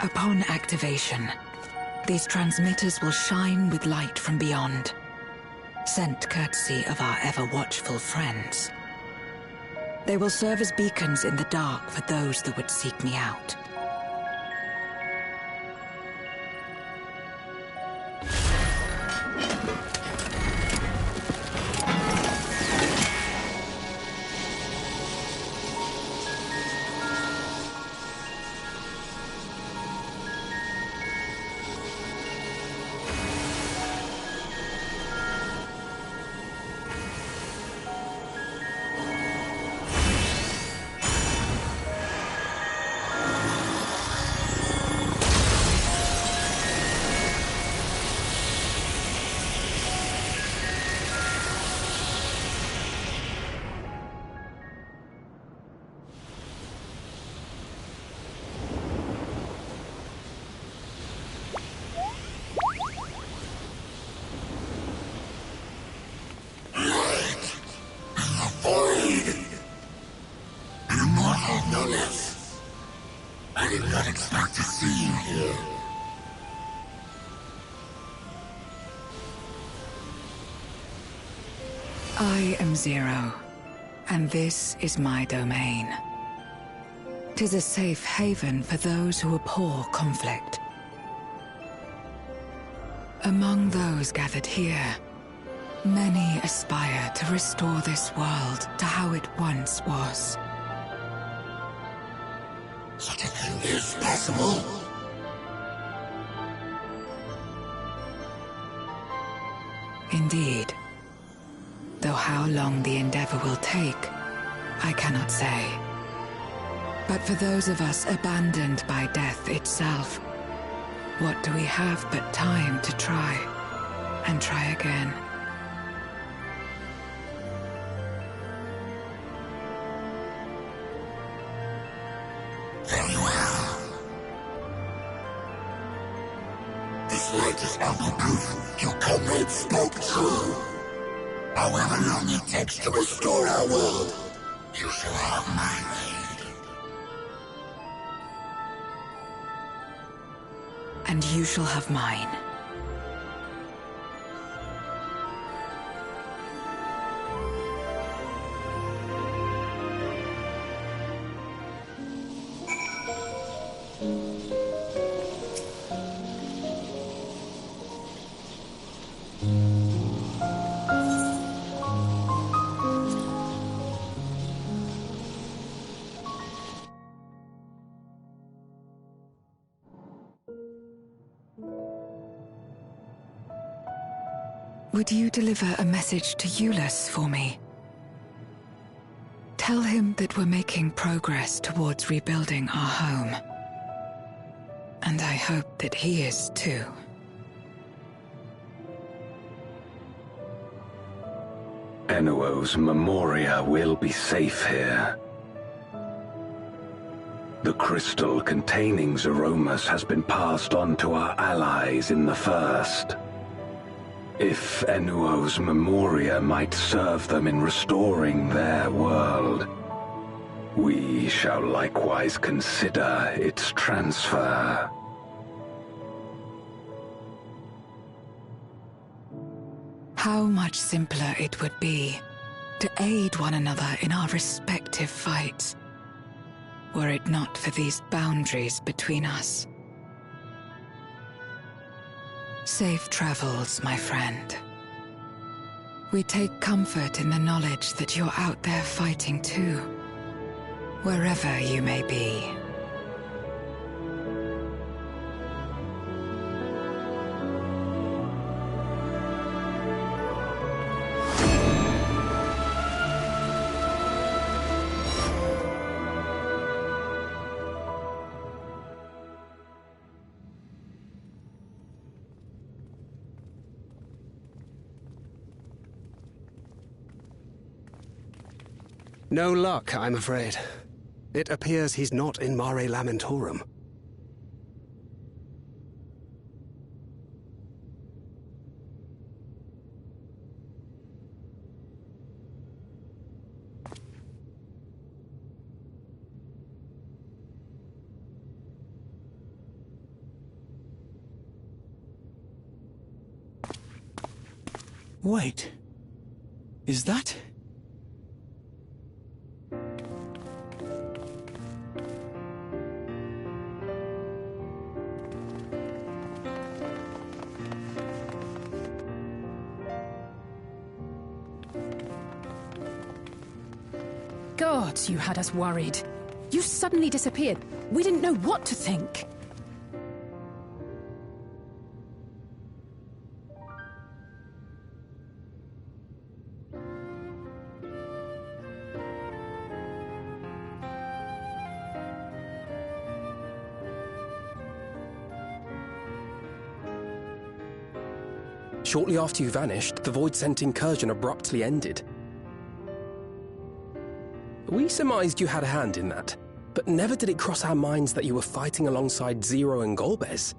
Upon activation, these transmitters will shine with light from beyond, sent courtesy of our ever-watchful friends. They will serve as beacons in the dark for those that would seek me out. I did not expect to see you here. I am Zero, and this is my domain. 'Tis a safe haven for those who abhor conflict. Among those gathered here, many aspire to restore this world to how it once was. Such a thing is possible. Indeed. Though how long the endeavor will take, I cannot say. But for those of us abandoned by death itself, what do we have but time to try, and try again? Very well. This light is ample proof your comrade spoke true. However long it takes to restore our world, you shall have my aid. And you shall have mine. Would you deliver a message to Ulus for me? Tell him that we're making progress towards rebuilding our home. And I hope that he is too. Enuo's Memoria will be safe here. The crystal containing Zeromus has been passed on to our allies in the First. If Enuo's Memoria might serve them in restoring their world, we shall likewise consider its transfer. How much simpler it would be to aid one another in our respective fights, were it not for these boundaries between us. Safe travels, my friend. We take comfort in the knowledge that you're out there fighting too, wherever you may be. No luck, I'm afraid. It appears he's not in Mare Lamentorum. Wait. Is that... God, you had us worried. You suddenly disappeared. We didn't know what to think. Shortly after you vanished, the Void-sent incursion abruptly ended. We surmised you had a hand in that, but never did it cross our minds that you were fighting alongside Zero and Golbez.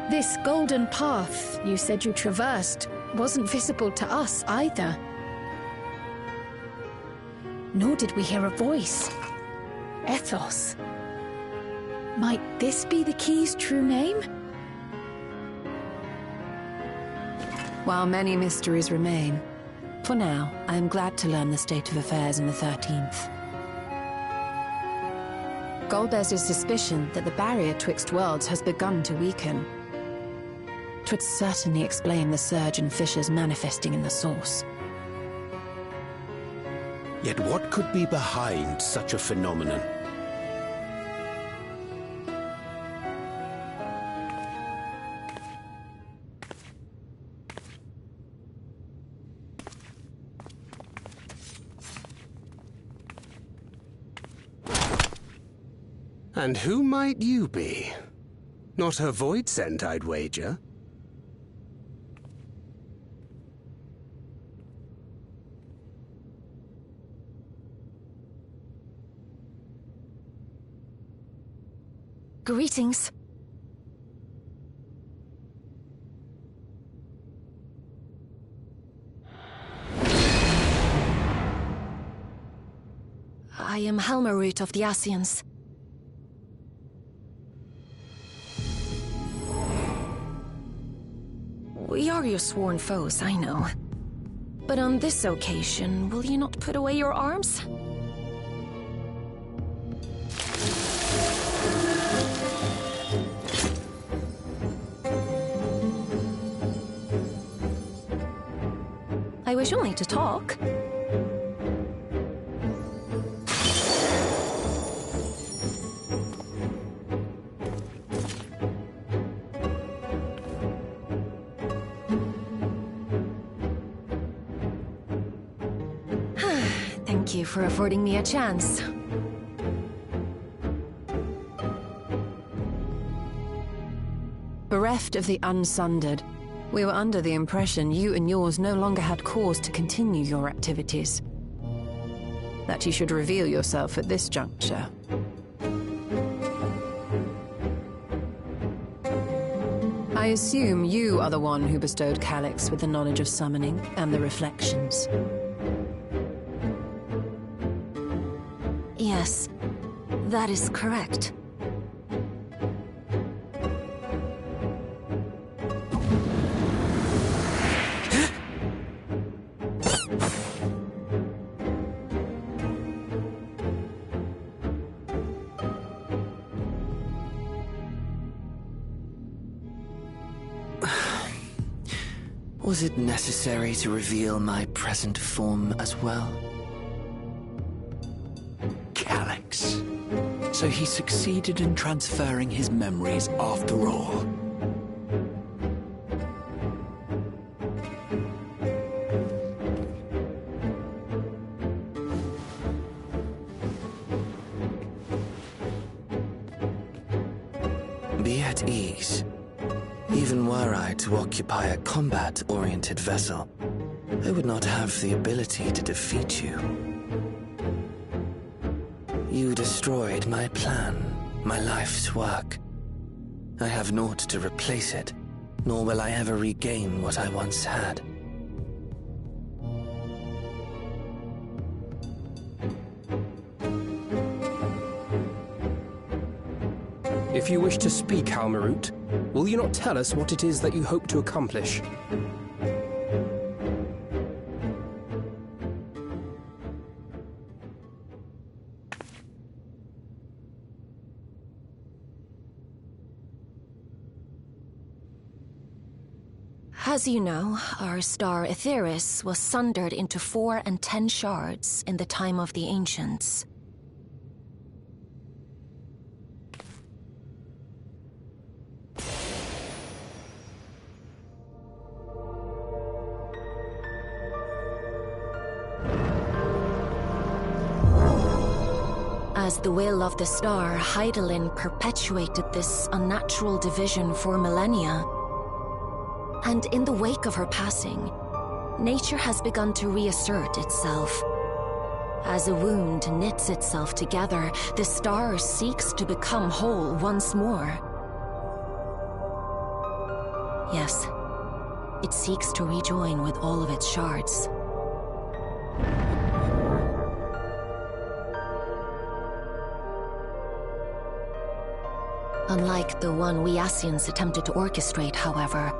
This golden path you said you traversed wasn't visible to us either. Nor did we hear a voice. Ethos. Might this be the key's true name? While many mysteries remain, for now, I am glad to learn the state of affairs in the 13th. Golbez's suspicion that the barrier twixt worlds has begun to weaken. 'Twould certainly explain the surge in fissures manifesting in the source. Yet what could be behind such a phenomenon? And who might you be? Not her Void-sent, I'd wager. Greetings. I am Helmerut of the Ascians. We are your sworn foes, I know. But on this occasion, will you not put away your arms? I wish only to talk. Thank you for affording me a chance. Bereft of the Unsundered, we were under the impression you and yours no longer had cause to continue your activities. That you should reveal yourself at this juncture. I assume you are the one who bestowed Calix with the knowledge of summoning and the reflections. Yes, that is correct. Was it necessary to reveal my present form as well? Calix. So he succeeded in transferring his memories after all. Be at ease. Even were I to occupy a combat-oriented vessel, I would not have the ability to defeat you. You destroyed my plan, my life's work. I have naught to replace it, nor will I ever regain what I once had. If you wish to speak, Almarut, will you not tell us what it is that you hope to accomplish? As you know, our star Ffxiv was sundered into 4 and 10 shards in the time of the Ancients. As the will of the star, Hydaelyn perpetuated this unnatural division for millennia. And in the wake of her passing, nature has begun to reassert itself. As a wound knits itself together, the star seeks to become whole once more. Yes, it seeks to rejoin with all of its shards. Unlike the one we Ascians attempted to orchestrate, however,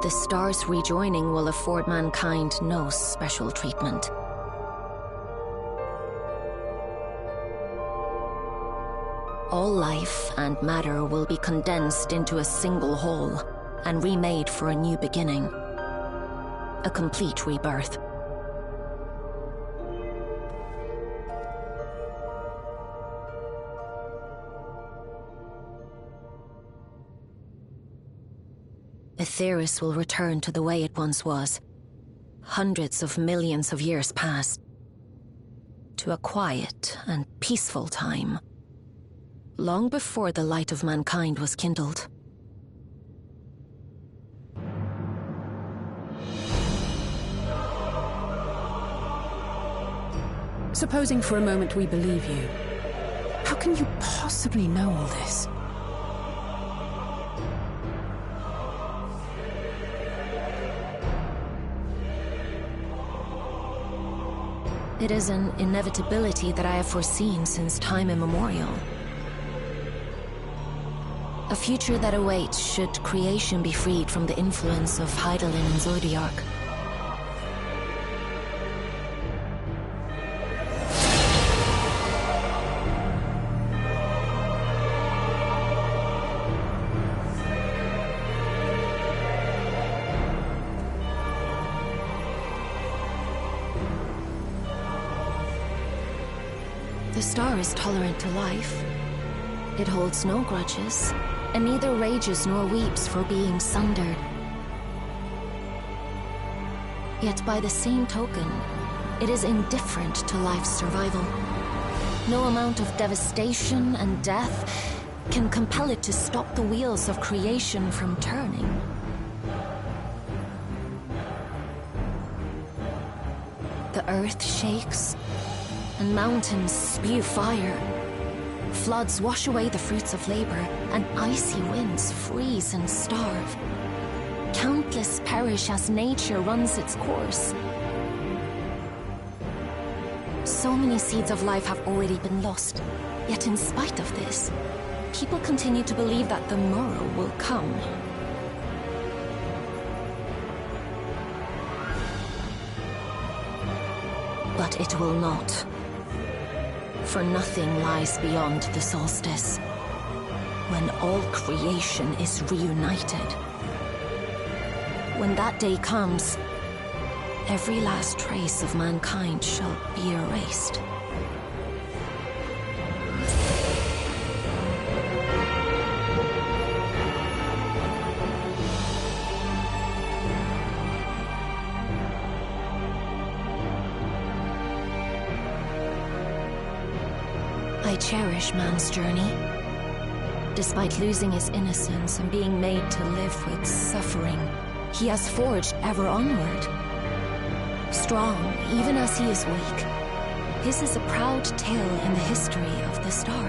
the star's rejoining will afford mankind no special treatment. All life and matter will be condensed into a single whole and remade for a new beginning. A complete rebirth. Ffxiv will return to the way it once was. Hundreds of millions of years past. To a quiet and peaceful time. Long before the light of mankind was kindled. Supposing for a moment we believe you, how can you possibly know all this? It is an inevitability that I have foreseen since time immemorial. A future that awaits should creation be freed from the influence of Hydaelyn and Zodiac. The star is tolerant to life. It holds no grudges, and neither rages nor weeps for being sundered. Yet by the same token, it is indifferent to life's survival. No amount of devastation and death can compel it to stop the wheels of creation from turning. The earth shakes, and mountains spew fire. Floods wash away the fruits of labor, and icy winds freeze and starve. Countless perish as nature runs its course. So many seeds of life have already been lost. Yet in spite of this, people continue to believe that the morrow will come. But it will not. For nothing lies beyond the solstice, when all creation is reunited. When that day comes, every last trace of mankind shall be erased. I cherish man's journey. Despite losing his innocence and being made to live with suffering, he has forged ever onward. Strong, even as he is weak, his is a proud tale in the history of the star.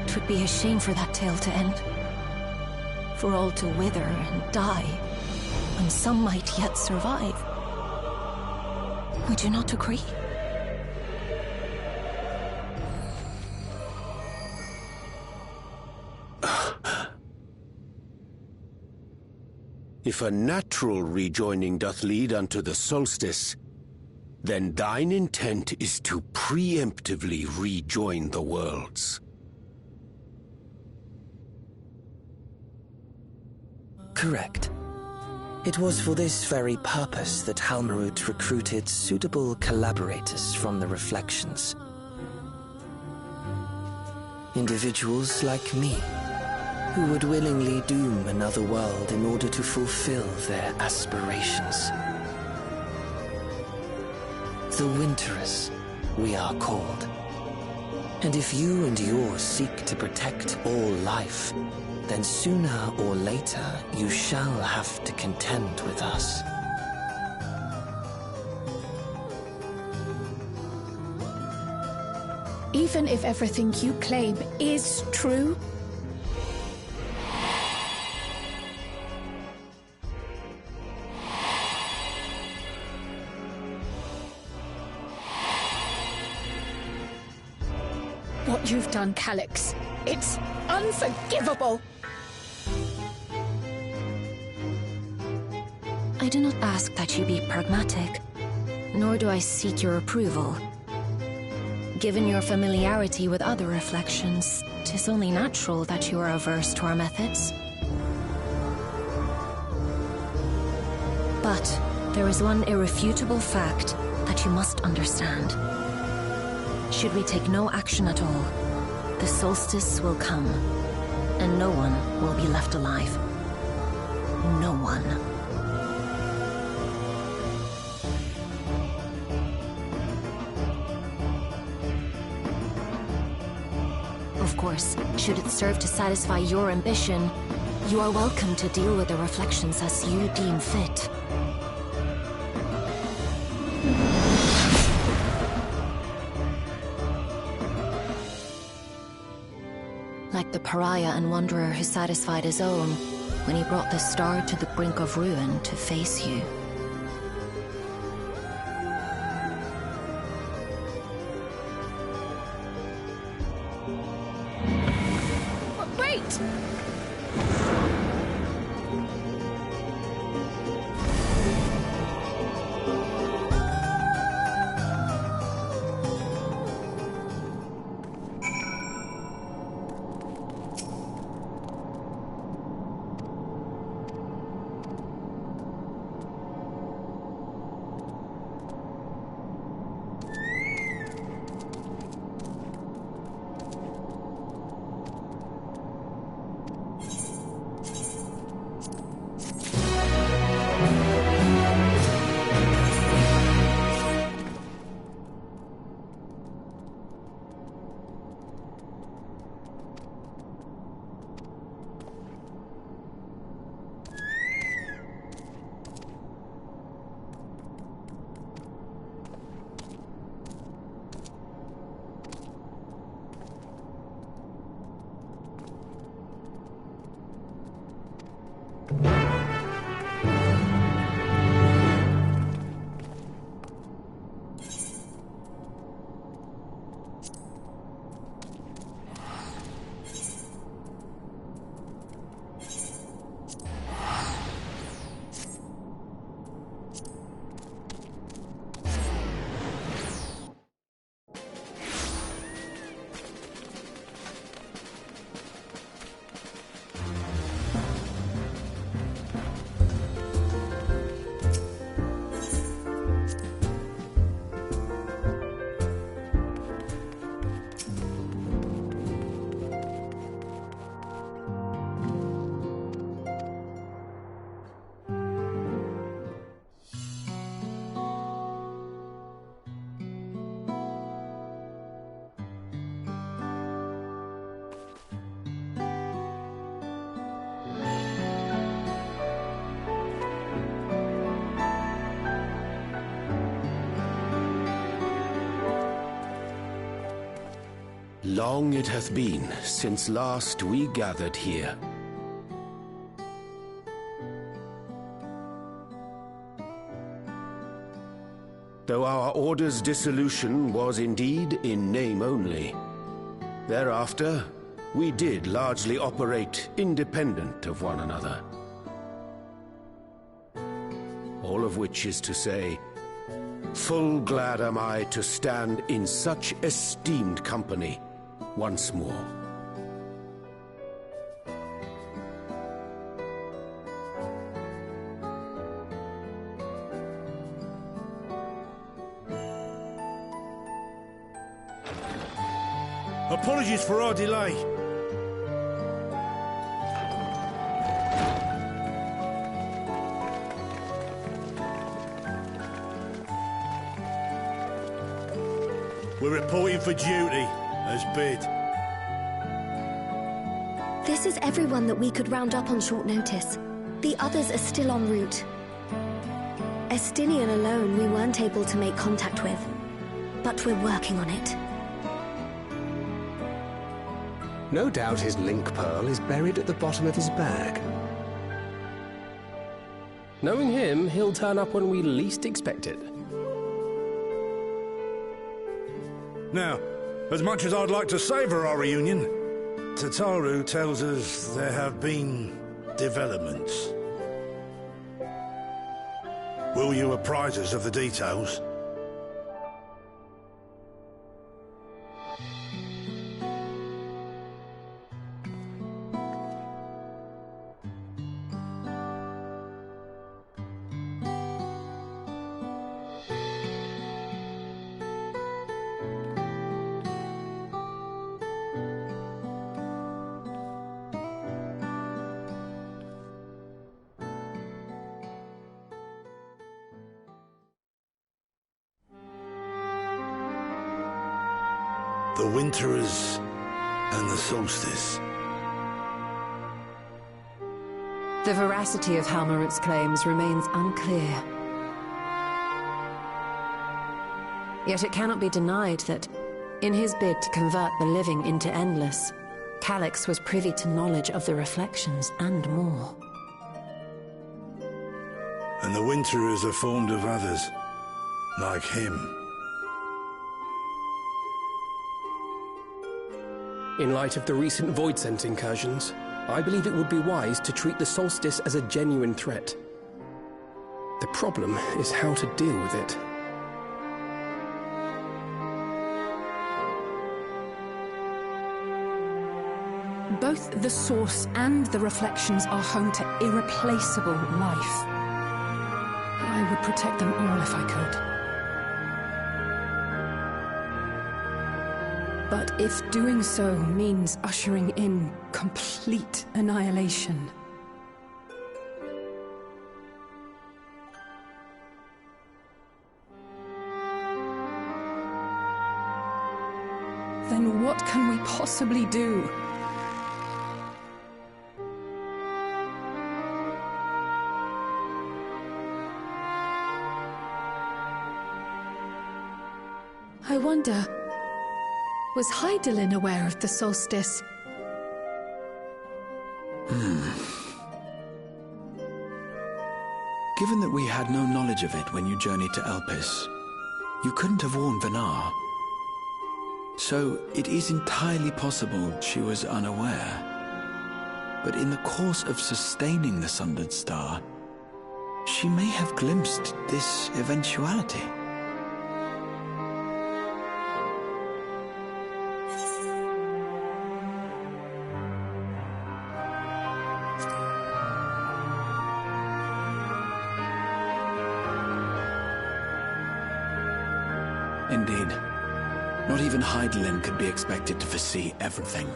It would be a shame for that tale to end, for all to wither and die, when some might yet survive. Would you not agree? If a natural rejoining doth lead unto the solstice, then thine intent is to preemptively rejoin the worlds. Correct. It was for this very purpose that Halmarut recruited suitable collaborators from the Reflections. Individuals like me, who would willingly doom another world in order to fulfill their aspirations. The Winterers, we are called. And if you and yours seek to protect all life, then sooner or later you shall have to contend with us. Even if everything you claim is true, what you've done, Calix, it's unforgivable! I do not ask that you be pragmatic, nor do I seek your approval. Given your familiarity with other reflections, 'tis only natural that you are averse to our methods. But there is one irrefutable fact that you must understand. Should we take no action at all, the solstice will come, and no one will be left alive. No one. Of course, should it serve to satisfy your ambition, you are welcome to deal with the Reflections as you deem fit. Like the pariah and wanderer who satisfied his own when he brought the star to the brink of ruin to face you. Wait! Long it hath been since last we gathered here. Though our order's dissolution was indeed in name only, thereafter we did largely operate independent of one another. All of which is to say, full glad am I to stand in such esteemed company once more. Apologies for our delay. We're reporting for duty, as bid. This is everyone that we could round up on short notice. The others are still en route. Estinian alone we weren't able to make contact with, but we're working on it. No doubt his link pearl is buried at the bottom of his bag. Knowing him, he'll turn up when we least expect it. Now, as much as I'd like to savour our reunion, Tataru tells us there have been developments. Will you apprise us of the details? The Winterers and the Solstice. The veracity of Halmarut's claims remains unclear. Yet it cannot be denied that, in his bid to convert the living into endless, Calix was privy to knowledge of the reflections and more. And the Winterers are formed of others, like him. In light of the recent Voidsent incursions, I believe it would be wise to treat the Solstice as a genuine threat. The problem is how to deal with it. Both the Source and the Reflections are home to irreplaceable life. I would protect them all if I could. But if doing so means ushering in complete annihilation, then what can we possibly do? I wonder, was Hydaelyn aware of the solstice? Given that we had no knowledge of it when you journeyed to Elpis, you couldn't have warned Venar. So it is entirely possible she was unaware. But in the course of sustaining the Sundered Star, she may have glimpsed this eventuality. Indeed. Not even Hydaelyn could be expected to foresee everything.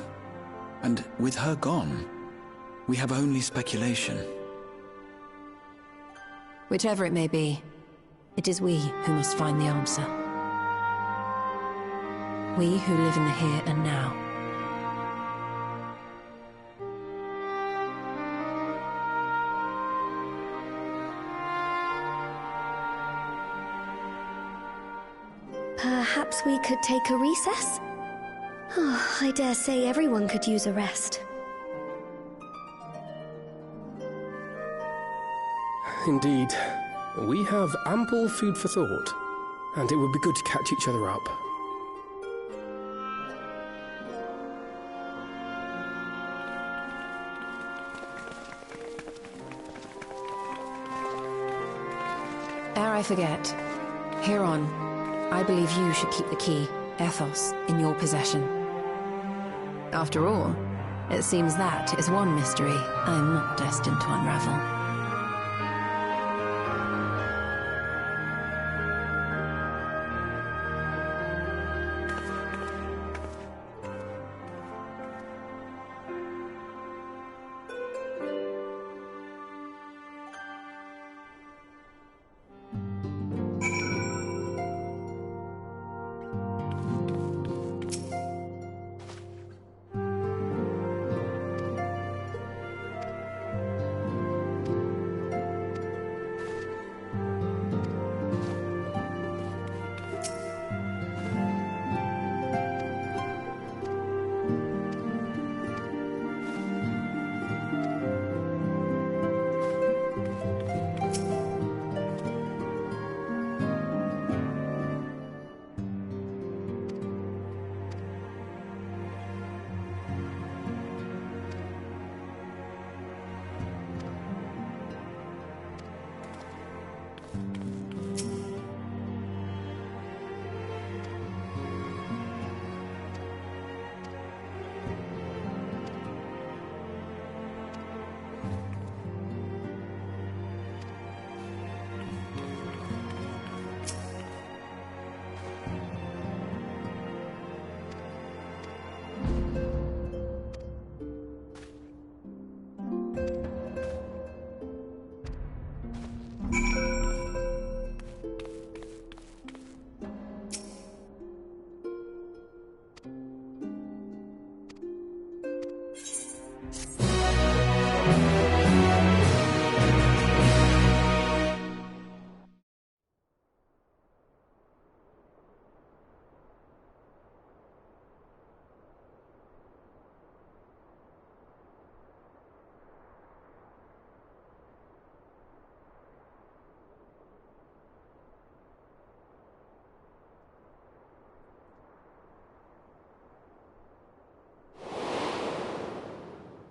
And with her gone, we have only speculation. Whichever it may be, it is we who must find the answer. We who live in the here and now. Perhaps we could take a recess? I dare say everyone could use a rest. Indeed. We have ample food for thought, and it would be good to catch each other up. Ere I forget, Huron, I believe you should keep the key, Ethos, in your possession. After all, it seems that is one mystery I'm not destined to unravel.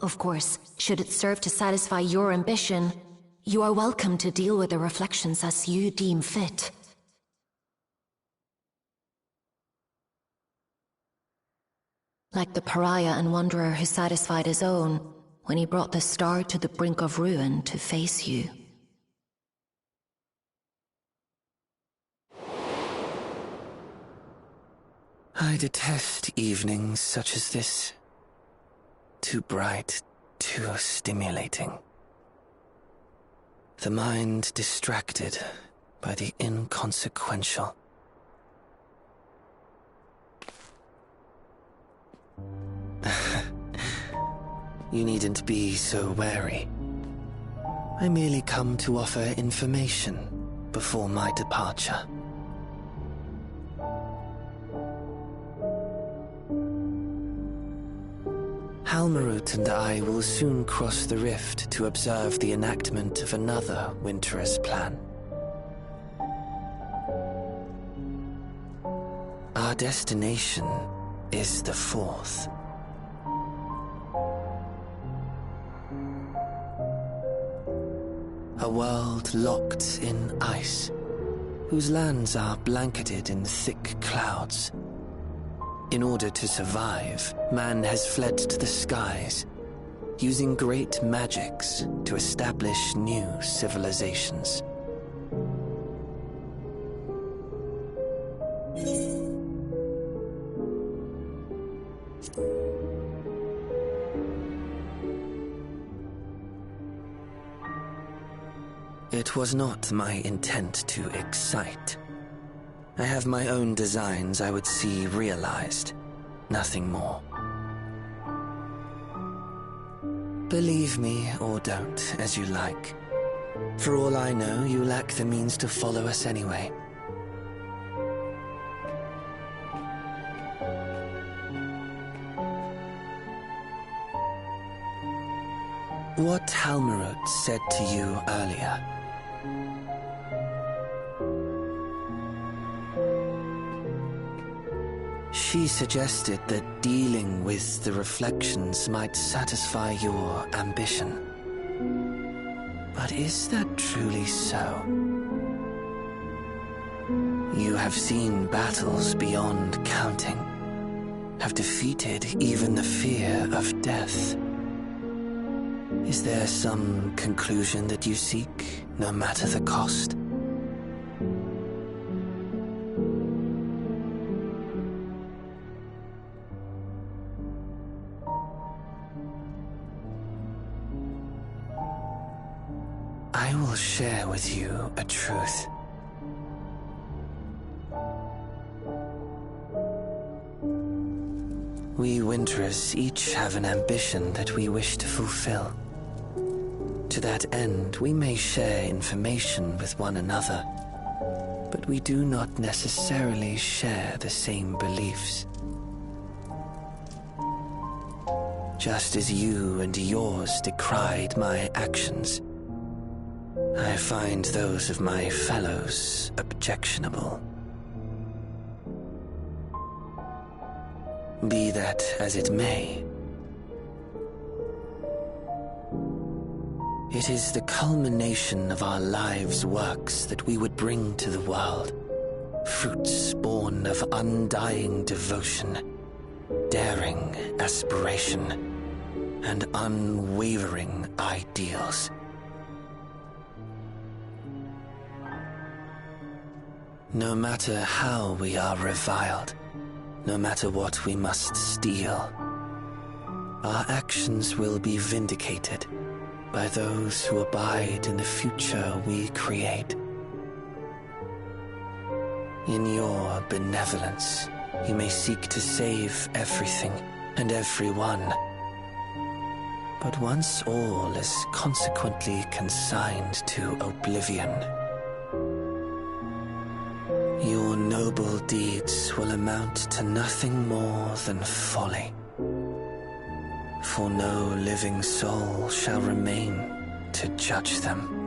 Of course, should it serve to satisfy your ambition, you are welcome to deal with the reflections as you deem fit. Like the pariah and wanderer who satisfied his own when he brought the star to the brink of ruin to face you. I detest evenings such as this. Too bright, too stimulating. The mind distracted by the inconsequential. You needn't be so wary. I merely come to offer information before my departure. Halmarut and I will soon cross the rift to observe the enactment of another Winter's plan. Our destination is the fourth. A world locked in ice, whose lands are blanketed in thick clouds. In order to survive, man has fled to the skies, using great magics to establish new civilizations. It was not my intent to excite. I have my own designs I would see realized, nothing more. Believe me or don't, as you like. For all I know, you lack the means to follow us anyway. What Halmarut said to you earlier. She suggested that dealing with the reflections might satisfy your ambition. But is that truly so? You have seen battles beyond counting, have defeated even the fear of death. Is there some conclusion that you seek, no matter the cost? I will share with you a truth. We Winterers each have an ambition that we wish to fulfill. To that end, we may share information with one another, but we do not necessarily share the same beliefs. Just as you and yours decried my actions, I find those of my fellows objectionable. Be that as it may, it is the culmination of our lives' works that we would bring to the world. Fruits born of undying devotion, daring aspiration, and unwavering ideals. No matter how we are reviled, no matter what we must steal, our actions will be vindicated by those who abide in the future we create. In your benevolence, you may seek to save everything and everyone. But once all is consequently consigned to oblivion, your noble deeds will amount to nothing more than folly. For no living soul shall remain to judge them.